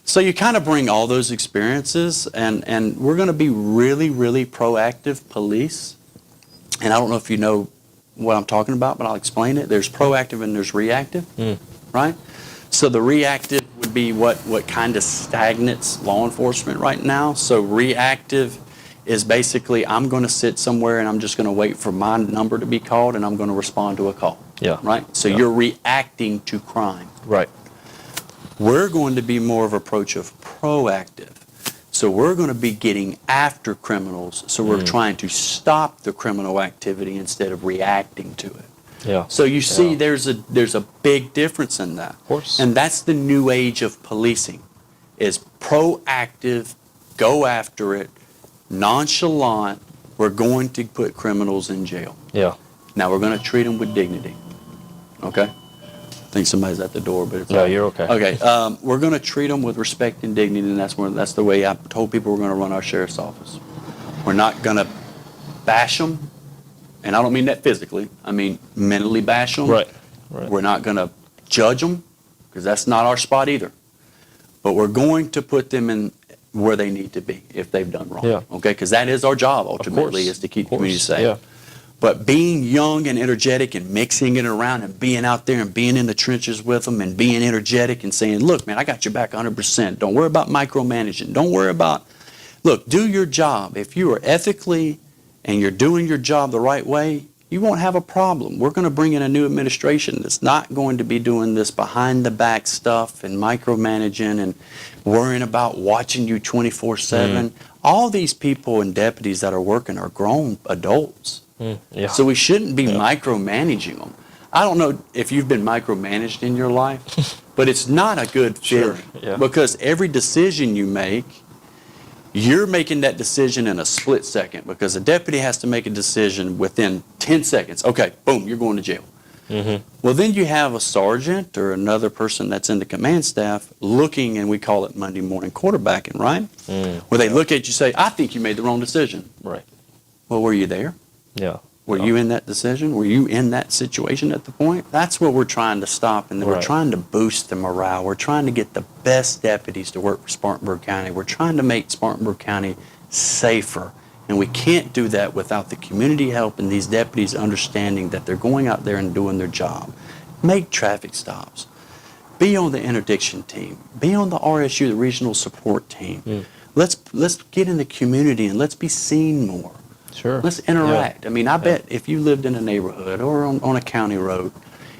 So you kind of bring all those experiences, and we're going to be really, really proactive police. And I don't know if you know what I'm talking about, but I'll explain it. There's proactive and there's reactive, right? So the reactive would be what kind of stagnates law enforcement right now. So reactive is basically, I'm going to sit somewhere and I'm just going to wait for my number to be called, and I'm going to respond to a call. Yeah. Right? So Yeah. you're reacting to crime. Right. We're going to be more of an approach of proactive. So we're going to be getting after criminals. So we're trying to stop the criminal activity instead of reacting to it. Yeah. So you see, Yeah. there's a big difference in that. Of course. And that's the new age of policing, is proactive, go after it, nonchalant. We're going to put criminals in jail. Yeah. Now we're going to treat them with dignity. Okay? I think somebody's at the door, but it's No, you're okay. Okay, we're going to treat them with respect and dignity, and that's the way I told people we're going to run our sheriff's office. We're not going to bash them, and I don't mean that physically. I mean mentally bash them. Right. Right. We're not going to judge them, because that's not our spot either. But we're going to put them in where they need to be if they've done wrong. Yeah. Okay, because that is our job ultimately, course. is to keep Of the community course. safe. Yeah. But being young and energetic and mixing it around and being out there and being in the trenches with them and being energetic and saying, look, man, I got your back 100%. Don't worry about micromanaging. Don't worry about, look, do your job. If you are ethically and you're doing your job the right way, you won't have a problem. We're going to bring in a new administration that's not going to be doing this behind the back stuff and micromanaging and worrying about watching you 24/7. All these people and deputies that are working are grown adults. Yeah. So we shouldn't be micromanaging them. I don't know if you've been micromanaged in your life, but it's not a good Sure, feeling, yeah. because every decision you make, you're making that decision in a split second, because a deputy has to make a decision within 10 seconds. Okay, boom, you're going to jail. Well, then you have a sergeant or another person that's in the command staff looking, and we call it Monday morning quarterbacking, right? Where they look at you and say, I think you made the wrong decision. Right. Well, were you there? Yeah. Were you in that decision? Were you in that situation at the point? That's what we're trying to stop, and we're Right. trying to boost the morale. We're trying to get the best deputies to work for Spartanburg County. We're trying to make Spartanburg County safer, and we can't do that without the community help and these deputies understanding that they're going out there and doing their job. Make traffic stops. Be on the interdiction team. Be on the RSU, the regional support team. Let's get in the community and let's be seen more. Sure. Let's interact. I mean, I bet if you lived in a neighborhood or on a county road,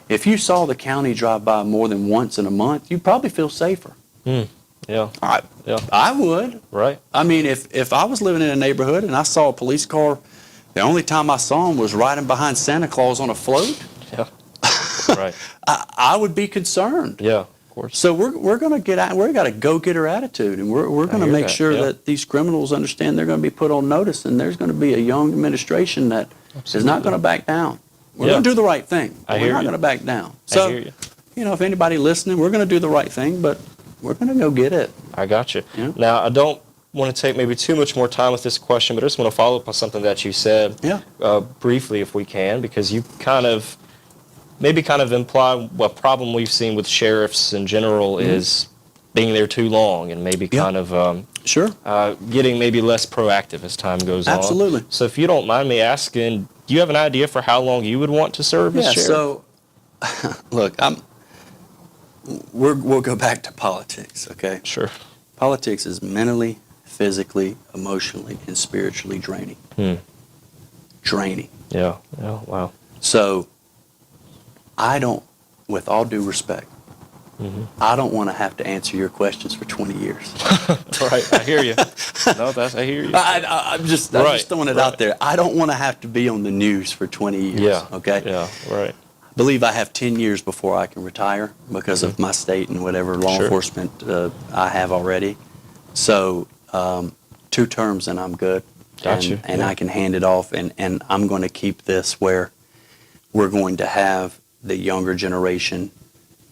if you saw the county drive by more than once in a month, you'd probably feel safer. Yeah. I would. Right. I mean, if I was living in a neighborhood and I saw a police car, the only time I saw him was riding behind Santa Claus on a float, Yeah. Right. I would be concerned. Yeah. Of course. So we're going to get out. We've got a go-getter attitude, and we're going to hear make that, sure yeah. that these criminals understand they're going to be put on notice, and there's going to be a young administration that is not going to back down. We're Yeah. going to do the right thing. I We're hear not you. going to back down. I So, hear you. if anybody listening, we're going to do the right thing, but we're going to go get it. I got you. Yeah. Now, I don't want to take maybe too much more time with this question, but I just want to follow up on something that you said briefly, if we can, because you kind of imply what problem we've seen with sheriffs in general is being there too long and maybe kind of Sure. getting maybe less proactive as time goes on. Absolutely. So if you don't mind me asking, do you have an idea for how long you would want to serve as sheriff? So, look, we'll go back to politics, okay? Sure. Politics is mentally, physically, emotionally, and spiritually draining. Draining. Yeah. Yeah. Wow. So, I don't, with all due respect, I don't want to have to answer your questions for 20 years. Right. I hear you. I hear you. I'm just throwing it out there. I don't want to have to be on the news for 20 years. Yeah. Okay? Yeah. Right. I believe I have 10 years before I can retire because of my state and whatever law Sure. enforcement I have already. So 2 terms and I'm good. Got you. And Yeah. I can hand it off, and I'm going to keep this where we're going to have the younger generation.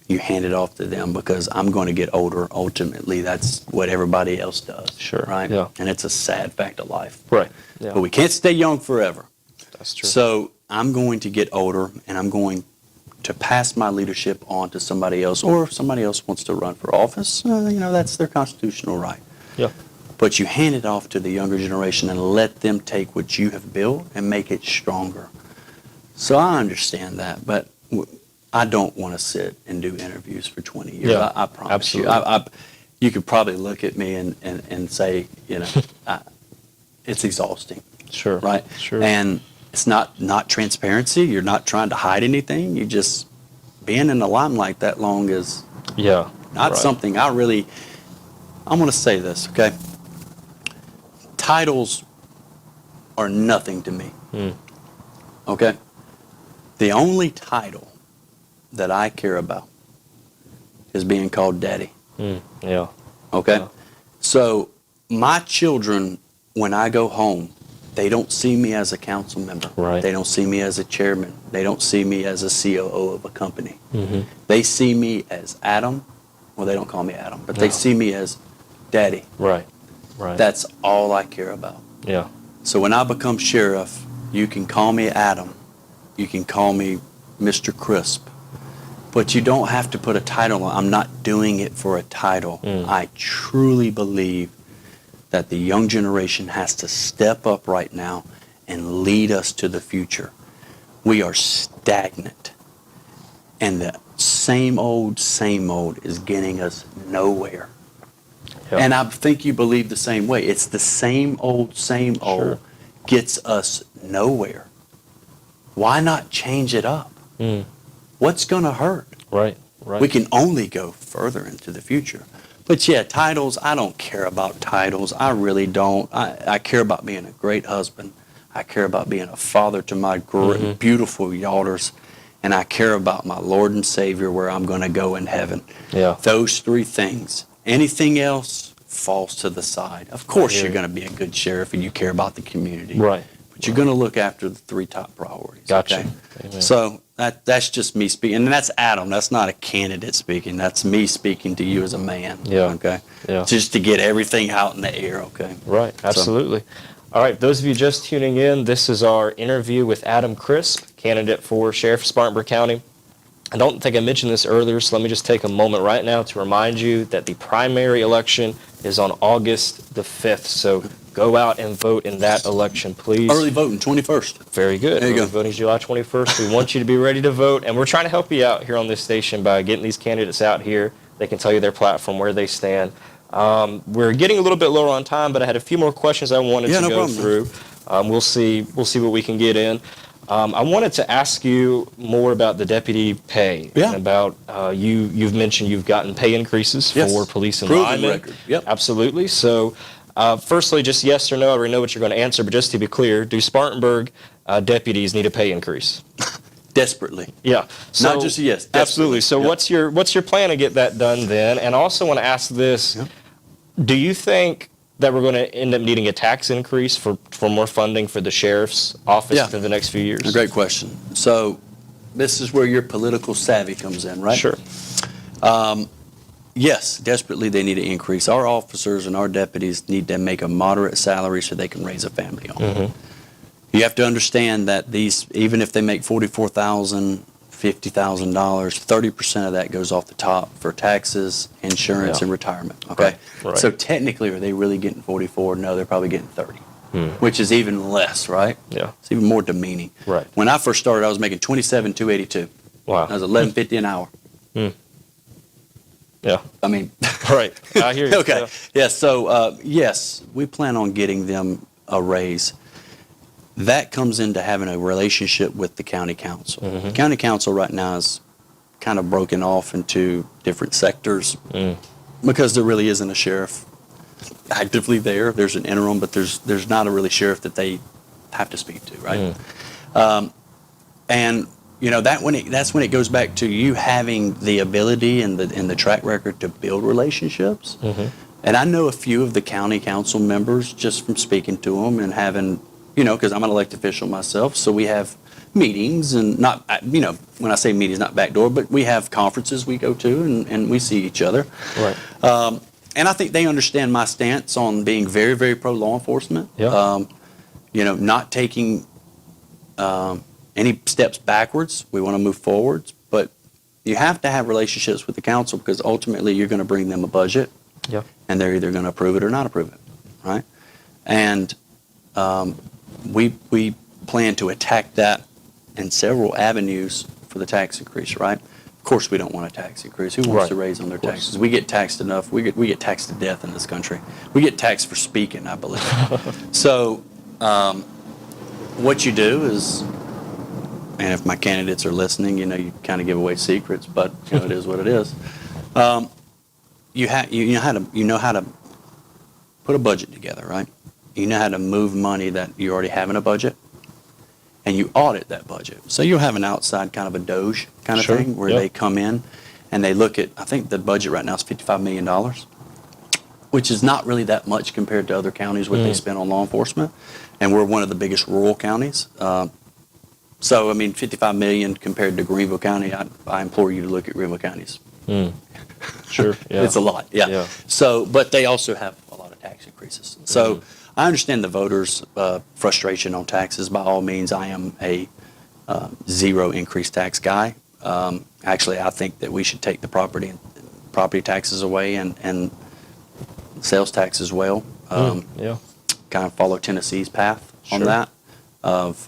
You hand it off to them because I'm going to get older. Ultimately, that's what everybody else does. Sure. Right? Yeah. And it's a sad fact of life. Right. Yeah. But we can't stay young forever. That's true. So I'm going to get older, and I'm going to pass my leadership on to somebody else, or if somebody else wants to run for office, that's their constitutional right. Yeah. But you hand it off to the younger generation and let them take what you have built and make it stronger. So I understand that, but I don't want to sit and do interviews for 20 years. Yeah, I promise absolutely. you. You could probably look at me and say, it's exhausting, Sure. right? Sure. And it's not transparency. You're not trying to hide anything. You just, being in the limelight that long is Yeah. not right. something I'm going to say this, okay? Titles are nothing to me, okay? The only title that I care about is being called daddy, Yeah. okay? Yeah. So my children, when I go home, they don't see me as a council member. Right. They don't see me as a chairman. They don't see me as a COO of a company. Mm-hmm. They see me as Adam. Well, they don't call me Adam, but they No. see me as daddy. Right. Right. That's all I care about. Yeah. So when I become sheriff, you can call me Adam. You can call me Mr. Crisp. But you don't have to put a title on. I'm not doing it for a title. I truly believe that the young generation has to step up right now and lead us to the future. We are stagnant. And the same old is getting us nowhere. Yeah. And I think you believe the same way. It's the same old Sure. gets us nowhere. Why not change it up? What's going to hurt? Right. Right. We can only go further into the future. But yeah, titles, I don't care about titles. I really don't. I care about being a great husband. I care about being a father to my beautiful daughters. And I care about my Lord and Savior, where I'm going to go in heaven. Yeah. Those 3 things. Anything else falls to the side. Of course, hear you're you. going to be a good sheriff and you care about the community. Right. But you're going to look after the 3 top priorities. Gotcha. Okay? Amen. So that's just me speaking. And that's Adam. That's not a candidate speaking. That's me speaking to you as a man. Yeah. Okay? Yeah. Just to get everything out in the air. Okay? Right, absolutely. All right, those of you just tuning in, this is our interview with Adam Crisp, candidate for Sheriff of Spartanburg County. I don't think I mentioned this earlier, so let me just take a moment right now to remind you that the primary election is on August the 5th. So go out and vote in that election, please. Early voting, 21st. Very good. There you Early go. voting is July 21st. We want you to be ready to vote, and we're trying to help you out here on this station by getting these candidates out here. They can tell you their platform, where they stand. We're getting a little bit lower on time, but I had a few more questions I wanted to go through. We'll see what we can get in. I wanted to ask you more about the deputy pay. Yeah. And about you've mentioned you've gotten pay increases Yes. for police and Proven linemen. record. Yep. Absolutely. So, firstly, just yes or no. I already know what you're going to answer, but just to be clear, do Spartanburg deputies need a pay increase? Desperately. Yeah. So, Not just a yes, desperately. Absolutely. So, Yep. what's your plan to get that done then? And I also want to ask this: Yep. do you think that we're going to end up needing a tax increase for more funding for the sheriff's office Yeah. for the next few years? A great question. So this is where your political savvy comes in, right? Sure. Yes, desperately they need to increase. Our officers and our deputies need to make a moderate salary so they can raise a family on. Mm-hmm. You have to understand that these, even if they make $44,000, $50,000, 30% of that goes off the top for taxes, insurance, Yeah. and retirement. Okay, Right. so technically, are they really getting 44? No, they're probably getting 30, which is even less, right? Yeah. It's even more demeaning. Right. When I first started, I was making $27,282. Wow. That was $11.50 an hour. Yeah. I mean, Right. I hear you. okay. Yeah. Yes. So yes, we plan on getting them a raise. That comes into having a relationship with the county council. Mm-hmm. County council right now is kind of broken off into different sectors because there really isn't a sheriff actively there. There's an interim, but there's not a really sheriff that they have to speak to, right? And you know that's when it goes back to you having the ability and the track record to build relationships. And I know a few of the county council members just from speaking to them and having, you know, because I'm an elected official myself, so we have meetings and not, you know, when I say meetings, not backdoor, but we have conferences we go to and we see each other. Right. And I think they understand my stance on being very, very pro law enforcement. Yeah. You know, not taking any steps backwards. We want to move forwards, but you have to have relationships with the council because ultimately you're going to bring them a budget, Yeah. and they're either going to approve it or not approve it, right? And we plan to attack that in several avenues for the tax increase, right? Of course, we don't want a tax increase. Who wants Right. to raise on their Of course. taxes? We get taxed enough. We get taxed to death in this country. We get taxed for speaking, I believe. So, what you do is, and if my candidates are listening, you know, you kind of give away secrets, but you know, it is what it is. You know how to put a budget together, right? You know how to move money that you already have in a budget, and you audit that budget. So you'll have an outside kind of a Doge kind of Sure, thing where yeah. they come in and they look at, I think the budget right now is $55 million, which is not really that much compared to other counties what they spend on law enforcement. And we're one of the biggest rural counties. So, I mean, $55 million compared to Greenville County, I implore you to look at Greenville County's. Sure. Yeah. It's a lot, yeah. Yeah. So, but they also have a lot of tax increases. So I understand the voters' frustration on taxes. By all means, I am a zero increase tax guy. Actually, I think that we should take the property taxes away and sales tax as well. Yeah. Kind of follow Tennessee's path on Sure. that of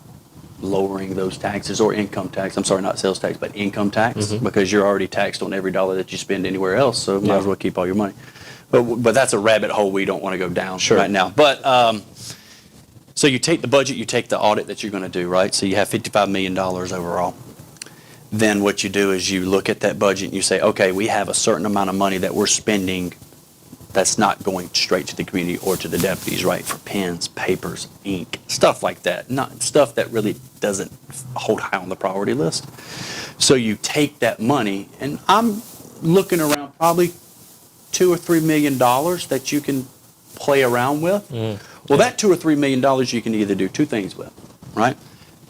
lowering those taxes or income tax. I'm sorry, not sales tax, but income tax because you're already taxed on every dollar that you spend anywhere else. So might as well keep all your money. But that's a rabbit hole we don't want to go down right now. But so you take the budget, you take the audit that you're going to do, right? So you have $55 million overall. Then what you do is you look at that budget and you say, okay, we have a certain amount of money that we're spending that's not going straight to the community or to the deputies, right? For pens, papers, ink, stuff like that. Not stuff that really doesn't hold high on the priority list. So you take that money, and I'm looking around probably $2 or $3 million that you can play around with. Well, that $2 or $3 million you can either do two things with, right?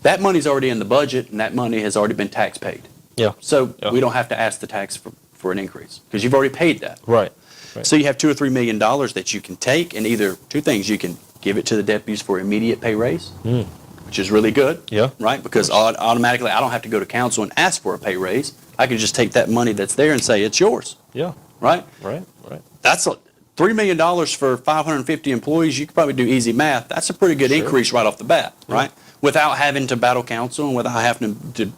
That money's already in the budget, and that money has already been tax paid. Yeah. So Yeah. we don't have to ask the tax for an increase because you've already paid that. Right. Right. So you have $2 or $3 million that you can take, and either two things: you can give it to the deputies for immediate pay raise, which is really good, Yeah. right? Because automatically I don't have to go to council and ask for a pay raise. I can just take that money that's there and say it's yours, Yeah. right? Right. Right. That's $3 million for 550 employees, you could probably do easy math. That's a pretty good increase right off the bat, right? Without having to battle council and without having to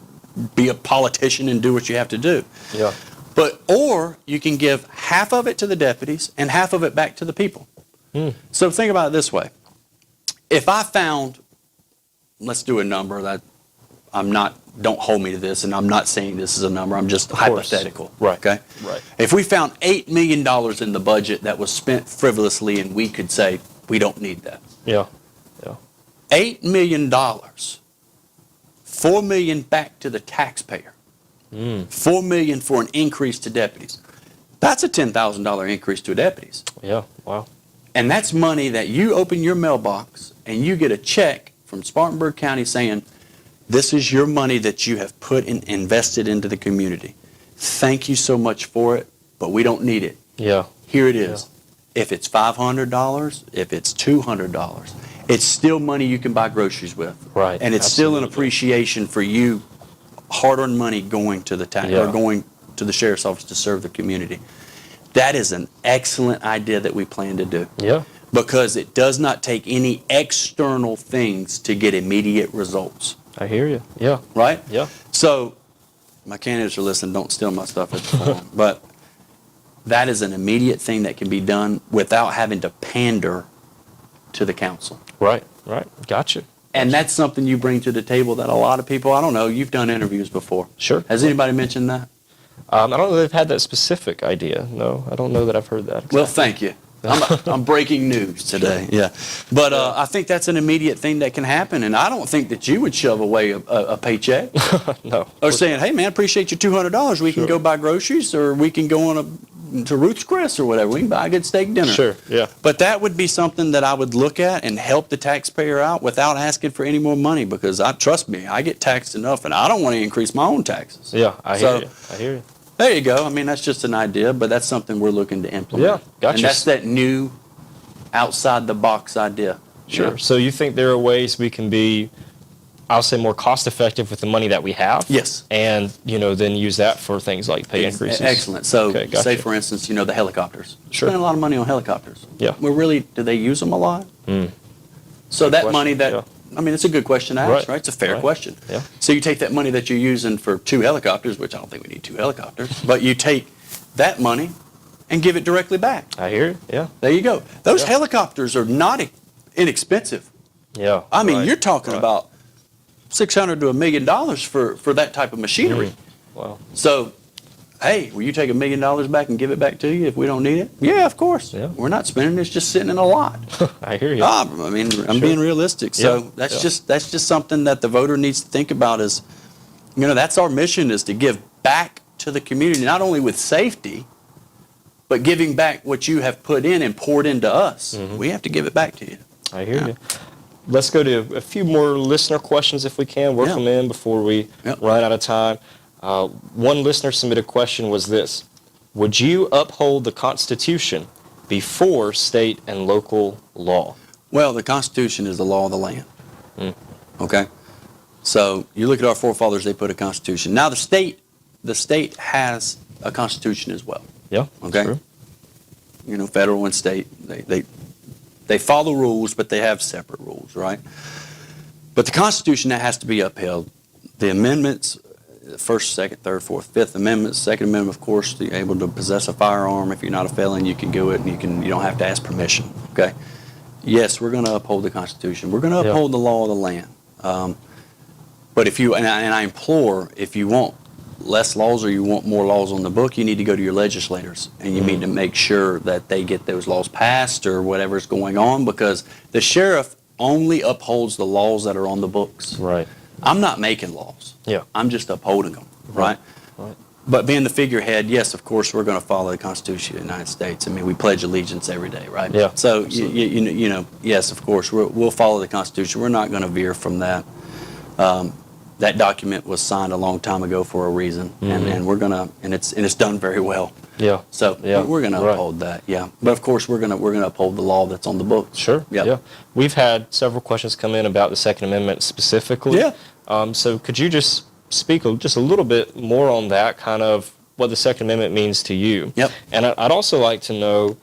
be a politician and do what you have to do. Yeah. Or you can give half of it to the deputies and half of it back to the people. So think about it this way. If I found, let's do a number that don't hold me to this, and I'm not saying this is a number, I'm just hypothetical. Right. Okay? Right. If we found $8 million in the budget that was spent frivolously and we could say, we don't need that. Yeah. Yeah. $8 million, $4 million back to the taxpayer, $4 million for an increase to deputies. That's a $10,000 increase to deputies. Yeah. Wow. And that's money that you open your mailbox and you get a check from Spartanburg County saying, this is your money that you have invested into the community. Thank you so much for it, but we don't need it. Yeah. Here it is. If it's $500, if it's $200, it's still money you can buy groceries with. Right. And it's still an Absolutely. appreciation for you, hard-earned money going to the tax or going to the sheriff's office to serve the community. That is an excellent idea that we plan to do. Yeah. Because it does not take any external things to get immediate results. I hear you. Yeah. Right? Yeah. So, my candidates are listening, don't steal my stuff at the forum. But that is an immediate thing that can be done without having to pander to the council. Right. Right. Gotcha. And that's something you bring to the table that a lot of people, I don't know, you've done interviews before. Sure. Has anybody mentioned that? I don't know if they've had that specific idea. No, I don't know that I've heard that. Exactly. Well, thank you. I'm breaking news today. Yeah. But I think that's an immediate thing that can happen. And I don't think that you would shove away a paycheck. No. Or saying, hey, man, appreciate your $200. We can go buy groceries, or we can go to Ruth's Chris or whatever. We can buy a good steak dinner. Sure, yeah. But that would be something that I would look at and help the taxpayer out without asking for any more money, because trust me, I get taxed enough and I don't want to increase my own taxes. Yeah, I hear you. I hear you. There you go. I mean, that's just an idea, but that's something we're looking to implement. Yeah, gotcha. And that's that new outside the box idea. Sure. Yeah. So you think there are ways we can be, I'll say, more cost effective with the money that we have? Yes. And, then use that for things like pay increases? Excellent. So Okay, gotcha. say, for instance, the helicopters. Sure. Spend a lot of money on helicopters. Yeah. Do they use them a lot? So that question, money yeah. I mean, it's a good question to ask, right? It's a fair Right. question. Yeah. So you take that money that you're using for 2 helicopters, which I don't think we need 2 helicopters, but you take that money and give it directly back. I hear you. Yeah. There you go. Those Yeah. helicopters are not inexpensive. Yeah. I mean, right, you're talking right. about $600 to $1 million for that type of machinery. Wow. So, hey, will you take $1 million back and give it back to you if we don't need it? Yeah, of course. Yeah. We're not spending it; it's just sitting in a lot. I hear you. I mean, I'm being realistic. So Yeah, that's yeah. just something that the voter needs to think about. Is that's our mission, is to give back to the community, not only with safety, but giving back what you have put in and poured into us. We have to give it back to you. I hear you. Let's go to a few more listener questions if we can. Work Yeah. them in before we Yep. run out of time. One listener submitted question was this: would you uphold the Constitution before state and local law? Well, the Constitution is the law of the land. Okay? So you look at our forefathers, they put a Constitution. Now the state has a Constitution as well. Yeah. Okay? True. Federal and state, they follow rules, but they have separate rules, right? But the Constitution, that has to be upheld. The amendments, First, Second, Third, Fourth, Fifth Amendments. Second Amendment, of course, you're able to possess a firearm. If you're not a felon, you can do it, and you don't have to ask permission. Okay? Yes, we're going to uphold the Constitution. We're going to uphold the law of the land. But if you, and I implore, if you want less laws or you want more laws on the book, you need to go to your legislators and you need to make sure that they get those laws passed or whatever's going on, because the sheriff only upholds the laws that are on the books. Right. I'm not making laws. Yeah. I'm just upholding them, right? Right. But being the figurehead, yes, of course, we're going to follow the Constitution of the United States. I mean, we pledge allegiance every day, right? Yeah, So, absolutely. yes, of course, we'll follow the Constitution. We're not going to veer from that. That document was signed a long time ago for a reason, and we're going to, and it's done very well. Yeah. So Yeah. we're going to Right. uphold that, yeah. But of course, we're going to uphold the law that's on the books. Sure. Yep. Yeah. We've had several questions come in about the Second Amendment specifically. Yeah. So could you just speak just a little bit more on that, kind of what the Second Amendment means to you? Yep. And I'd also like to know,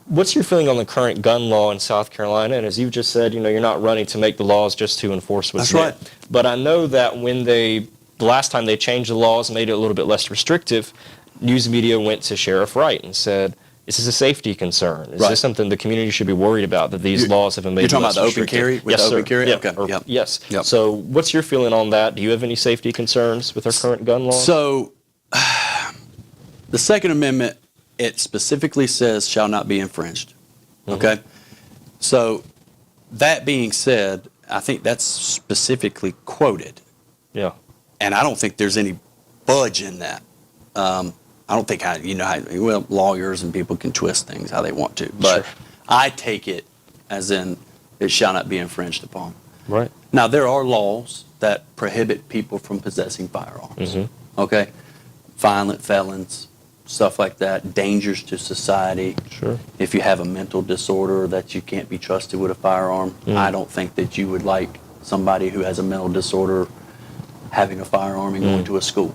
What's your feeling on the current gun law in South Carolina? And as you just said, you're not running to make the laws just to enforce what's That's right. But I know that when the last time they changed the laws, made it a little bit less restrictive, news media went to Sheriff Wright and said, this is a safety concern. Is this something the community should be worried about, that these laws have been made less restrictive? You're talking about the open carry? Yes, the sir. open carry? Yeah. Okay. Yes. Yep. So what's your feeling on that? Do you have any safety concerns with our current gun law? So the Second Amendment, it specifically says shall not be infringed. Okay? So that being said, I think that's specifically quoted. Yeah. And I don't think there's any budge in that. I don't think well, lawyers and people can twist things how they want to, but Sure. I take it as in it shall not be infringed upon. Right. Now, there are laws that prohibit people from possessing firearms. Okay? Violent felons, stuff like that, dangers to society. Sure. If you have a mental disorder that you can't be trusted with a firearm, I don't think that you would like somebody who has a mental disorder having a firearm and going to a school.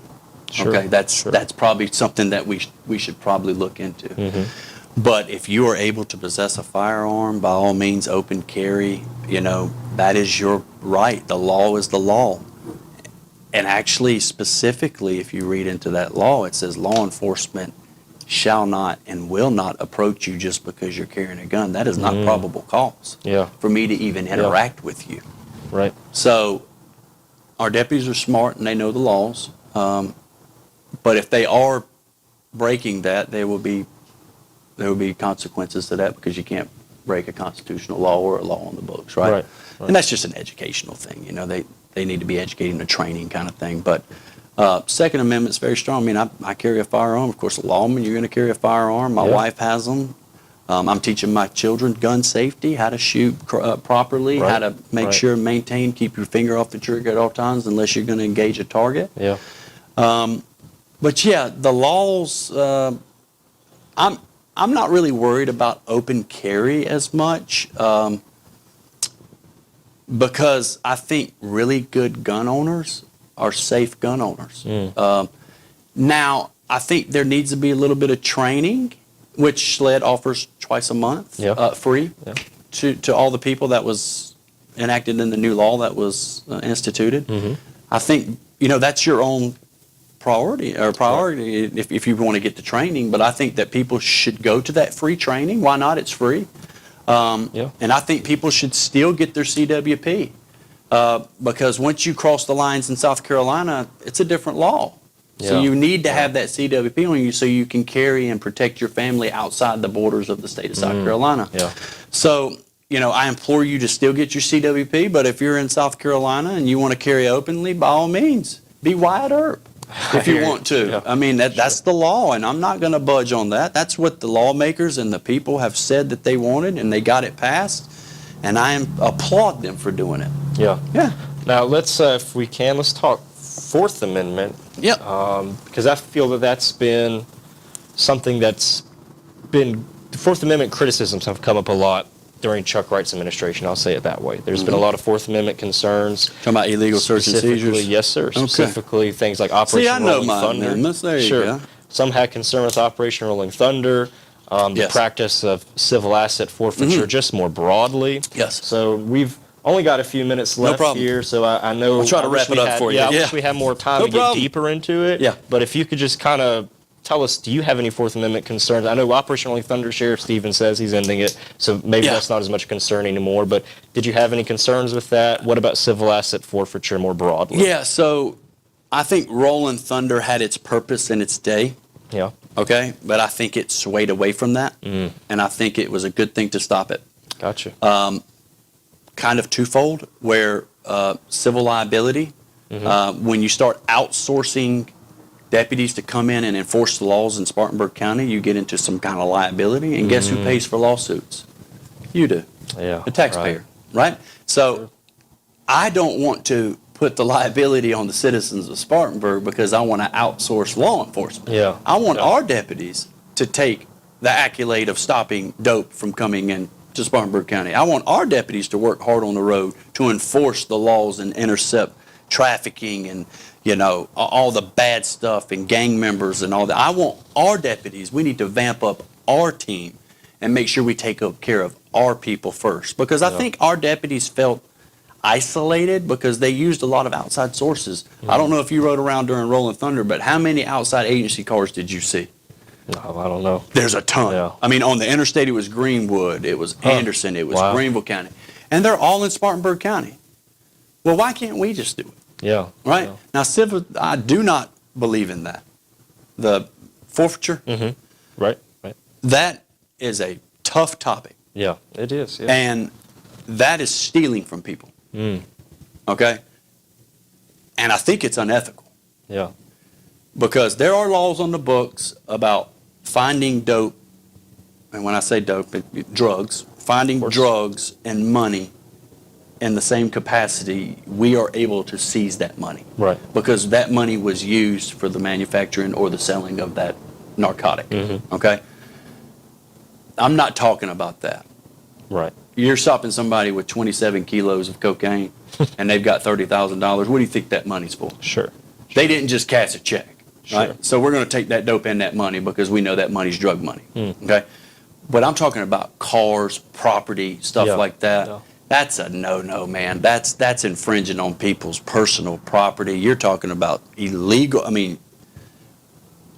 Sure. Okay, that's probably something that we should probably look into. But if you are able to possess a firearm, by all means, open carry. That is your right. The law is the law. And actually, specifically, if you read into that law, it says law enforcement shall not and will not approach you just because you're carrying a gun. That is not probable cause for me to even interact with you. Right. So our deputies are smart and they know the laws. But if they are breaking that, there will be consequences to that, because you can't break a constitutional law or a law on the books, right? Right. And that's just an educational thing. They need to be educating, a training kind of thing. But Second Amendment is very strong. I mean, I carry a firearm. Of course, a lawman, you're going to carry a firearm. My wife has them. I'm teaching my children gun safety, how to shoot properly, how to make sure, maintain, keep your finger off the trigger at all times unless you're going to engage a target. Yeah. But yeah, the laws, I'm not really worried about open carry as much, because I think really good gun owners are safe gun owners. Now, I think there needs to be a little bit of training, which SLED offers twice a month, free, to all the people that was enacted in the new law that was instituted. I think, that's your own priority if you want to get the training, but I think that people should go to that free training. Why not? It's free. And I think people should still get their CWP, because once you cross the lines in South Carolina, it's a different law. So you need to have that CWP on you so you can carry and protect your family outside the borders of the state of South Carolina. So, I implore you to still get your CWP, but if you're in South Carolina and you want to carry openly, by all means, be Wyatt Earp if you want to. I mean, that's the law, and I'm not going to budge on that. That's what the lawmakers and the people have said that they wanted, and they got it passed, and I applaud them for doing it. Yeah. Now, let's, if we can, let's talk Fourth Amendment. Because I feel that that's been something that's been, the Fourth Amendment criticisms have come up a lot during Chuck Wright's administration. I'll say it that way. There's been a lot of Fourth Amendment concerns. Talking about illegal search and seizures? Yes, sir. Specifically, things like Operation Rolling Thunder. There you go. Some had concern with Operation Rolling Thunder, the practice of civil asset forfeiture just more broadly. So we've only got a few minutes left here, so I know... I'll try to wrap it up for you. I wish we had more time to get deeper into it. But if you could just kind of tell us, do you have any Fourth Amendment concerns? I know Operation Rolling Thunder, Sheriff Stevens says he's ending it, so maybe that's not as much concern anymore, but did you have any concerns with that? What about civil asset forfeiture more broadly? Yeah, so I think Rolling Thunder had its purpose in its day. Okay, but I think it swayed away from that, and I think it was a good thing to stop it. Gotcha. Kind of twofold, where civil liability, when you start outsourcing deputies to come in and enforce the laws in Spartanburg County, you get into some kind of liability, and guess who pays for lawsuits? You do. The taxpayer, right? So I don't want to put the liability on the citizens of Spartanburg because I want to outsource law enforcement. I want our deputies to take the accolade of stopping dope from coming in to Spartanburg County. I want our deputies to work hard on the road to enforce the laws and intercept trafficking and, all the bad stuff and gang members and all that. I want our deputies, we need to vamp up our team and make sure we take care of our people first. Because I think our deputies felt isolated because they used a lot of outside sources. I don't know if you rode around during Rolling Thunder, but how many outside agency cars did you see? No, I don't know. There's a ton. Yeah. I mean, on the interstate, it was Greenwood, it was Anderson, it was Wow. Greenville County. And they're all in Spartanburg County. Well, why can't we just do it? Yeah. Right? Yeah. Now, civil, I do not believe in that. The forfeiture, Right. that is a tough topic. Yeah, it is. Yeah. And that is stealing from people. Okay? And I think it's unethical. Yeah. Because there are laws on the books about finding dope, and when I say dope, drugs, finding drugs and money in the same capacity, we are able to seize that money. Right. Because that money was used for the manufacturing or the selling of that narcotic. Okay? I'm not talking about that. Right. You're stopping somebody with 27 kilos of cocaine and they've got $30,000. What do you think that money's for? Sure. They didn't just cash a check. Sure. Right? So we're going to take that dope and that money because we know that money's drug money. Okay? But I'm talking about cars, property, stuff Yeah. like that. Yeah. That's a no-no, man. That's infringing on people's personal property. You're talking about illegal. I mean,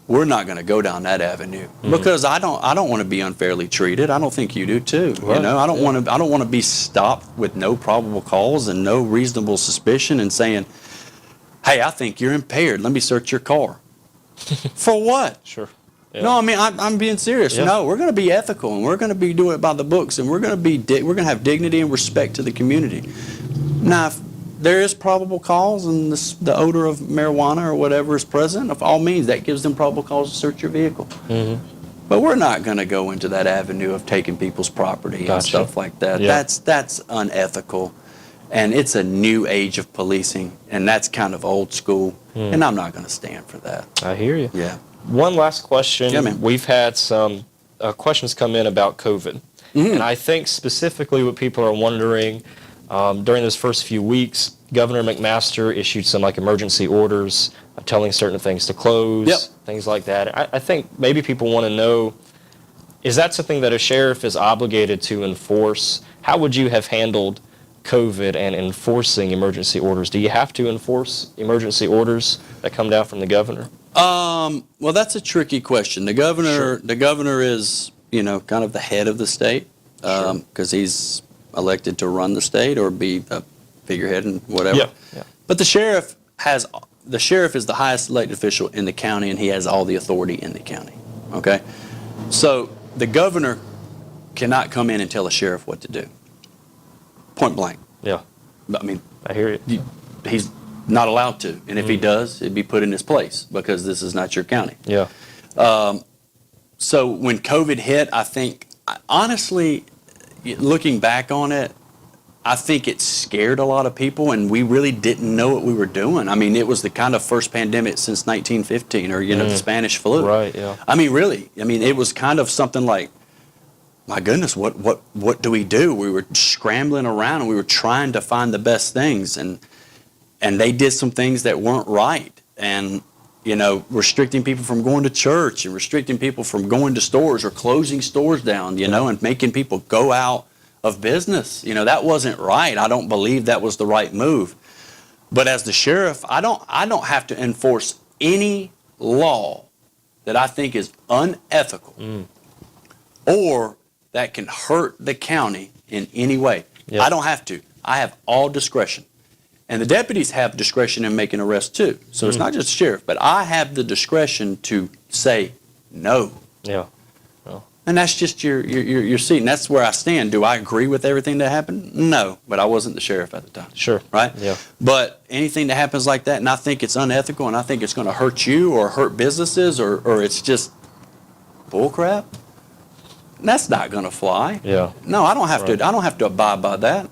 we're not going to go down that avenue because I don't want to be unfairly treated. I don't think you do too. Right. You know, I don't want to be stopped with no probable cause and no reasonable suspicion and saying, "Hey, I think you're impaired. Let me search your car." For what? Sure. Yeah. No, I mean I'm being serious. Yeah. No, we're going to be ethical and we're going to be doing it by the books and we're going to have dignity and respect to the community. Now, if there is probable cause and the odor of marijuana or whatever is present, of all means, that gives them probable cause to search your vehicle. But we're not going to go into that avenue of taking people's property and Gotcha. stuff like that. Yeah. That's unethical. And it's a new age of policing, and that's kind of old school, and I'm not going to stand for that. I hear you. Yeah. One last question. Yeah, man. We've had some questions come in about COVID. And I think specifically what people are wondering, during those first few weeks, Governor McMaster issued some like emergency orders telling certain things to close, Yep. things like that. I think maybe people want to know, is that something that a sheriff is obligated to enforce? How would you have handled COVID and enforcing emergency orders? Do you have to enforce emergency orders that come down from the governor? Well, that's a tricky question. The governor is, kind of the head of the state because he's elected to run the state or be the figurehead and whatever. Yeah. But the sheriff is the highest elected official in the county, and he has all the authority in the county. Okay, so the governor cannot come in and tell a sheriff what to do. Point blank. Yeah. I mean, I hear you. he's not allowed to, and if he does, it'd be put in his place because this is not your county. Yeah. So when COVID hit, I think, honestly, looking back on it, I think it scared a lot of people, and we really didn't know what we were doing. I mean, it was the kind of first pandemic since 1915, or the Spanish flu. Right. Yeah. I mean, really. I mean, it was kind of something like, my goodness, what do we do? We were scrambling around, and we were trying to find the best things, and they did some things that weren't right, and restricting people from going to church and restricting people from going to stores or closing stores down, and making people go out of business. That wasn't right. I don't believe that was the right move. But as the sheriff, I don't have to enforce any law that I think is unethical or that can hurt the county in any way. Yep. I don't have to. I have all discretion. And the deputies have discretion in making arrests too. So it's not just the sheriff, but I have the discretion to say no. Yeah. And that's just your seat. And that's where I stand. Do I agree with everything that happened? No, but I wasn't the sheriff at the time. Sure. Right? Yeah. But anything that happens like that, and I think it's unethical, and I think it's going to hurt you or hurt businesses, or it's just bullcrap, that's not going to fly. Yeah. No, I don't have Right. to. I don't have to abide by that.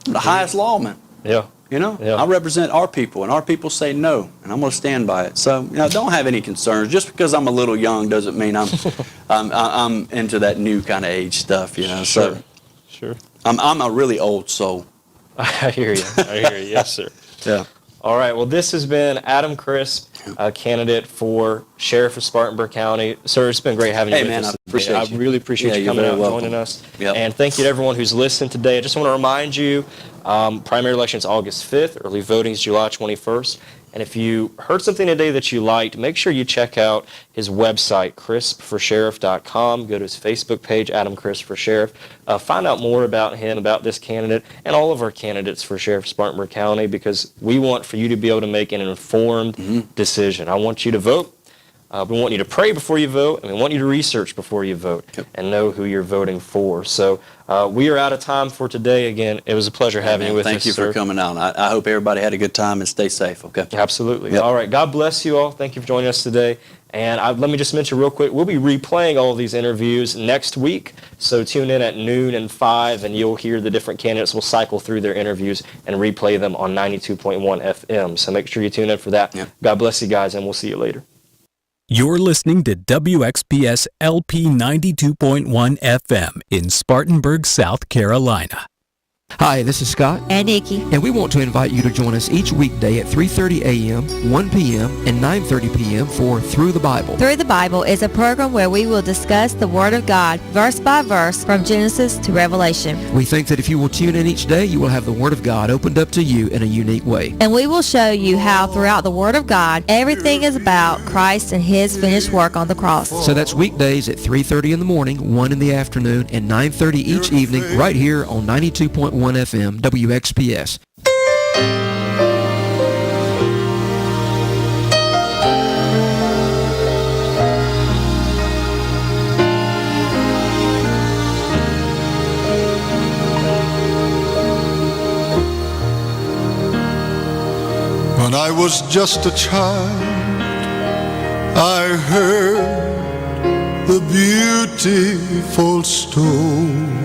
I'm the highest lawman. Yeah. I represent our people, and our people say no, and I'm going to stand by it. So, don't have any concerns. Just because I'm a little young doesn't mean I'm into that new kind of age stuff. Sure. So Sure. I'm a really old soul. I hear you. Yes, sir. Yeah. All right. Well, this has been Adam Crisp, candidate for Sheriff of Spartanburg County. Sir, it's been great having you Hey, with man, us. I appreciate you. I really appreciate you you're coming very out and welcome. joining us. Yep. And thank you to everyone who's listened today. I just want to remind you, primary election is August 5th. Early voting is July 21st. And if you heard something today that you liked, make sure you check out his website, crispforsheriff.com. Go to his Facebook page, Adam Crisp for Sheriff. Find out more about him, about this candidate, and all of our candidates for Sheriff of Spartanburg County, because we want for you to be able to make an informed decision. I want you to vote. We want you to pray before you vote, and we want you to research before you vote and know who you're voting for. So we are out of time for today. Again, it was a pleasure having you with us, Thank you sir. for coming out. I hope everybody had a good time and stay safe, okay? Absolutely. Yep. All right. God bless you all. Thank you for joining us today. And let me just mention real quick, we'll be replaying all of these interviews next week. So tune in at noon and 5, and you'll hear the different candidates. We'll cycle through their interviews and replay them on 92.1 FM. So make sure you tune in for that. Yep. God bless you guys, and we'll see you later. You're listening to WXPS LP 92.1 FM in Spartanburg, South Carolina. Hi, this is Scott, And Nikki. and we want to invite you to join us each weekday at 3:30 a.m., 1 p.m., and 9:30 p.m. for Through the Bible. Through the Bible is a program where we will discuss the Word of God verse by verse from Genesis to Revelation. We think that if you will tune in each day, you will have the Word of God opened up to you in a unique way. And we will show you how throughout the Word of God, everything is about Christ and His finished work on the cross. So that's weekdays at 3:30 in the morning, 1 in the afternoon, and 9:30 each evening right here on 92.1 FM WXPS. When I was just a child, I heard the beautiful story,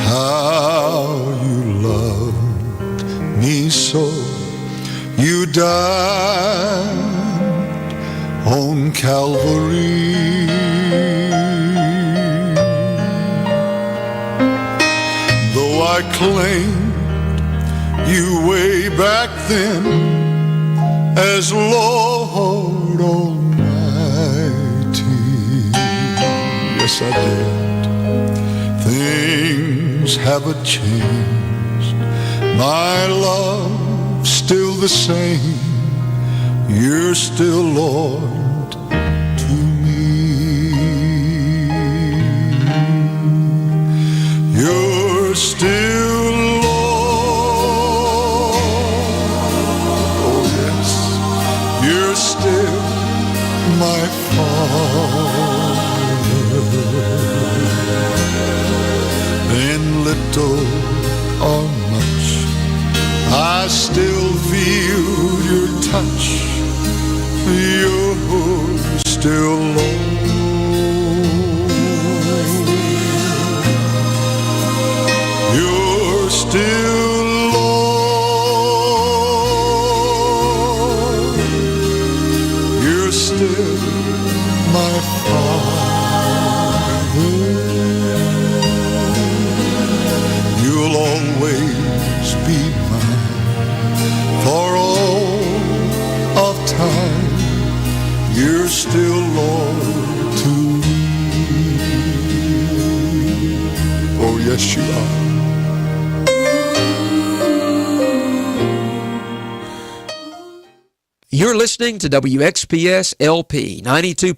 how you loved me so. You died on Calvary. Though I claimed you way back then as Lord Almighty, yes I did. Things haven't changed. My love still the same. You're still Lord to me. You're still Lord. Oh yes, you're still my Father. In little or much, I still feel your touch. You're still Lord. You're still Lord. You're still my Father. You'll always be mine for all of time. You're still Lord to me. Oh yes you are. You're listening to WXPS LP 92.1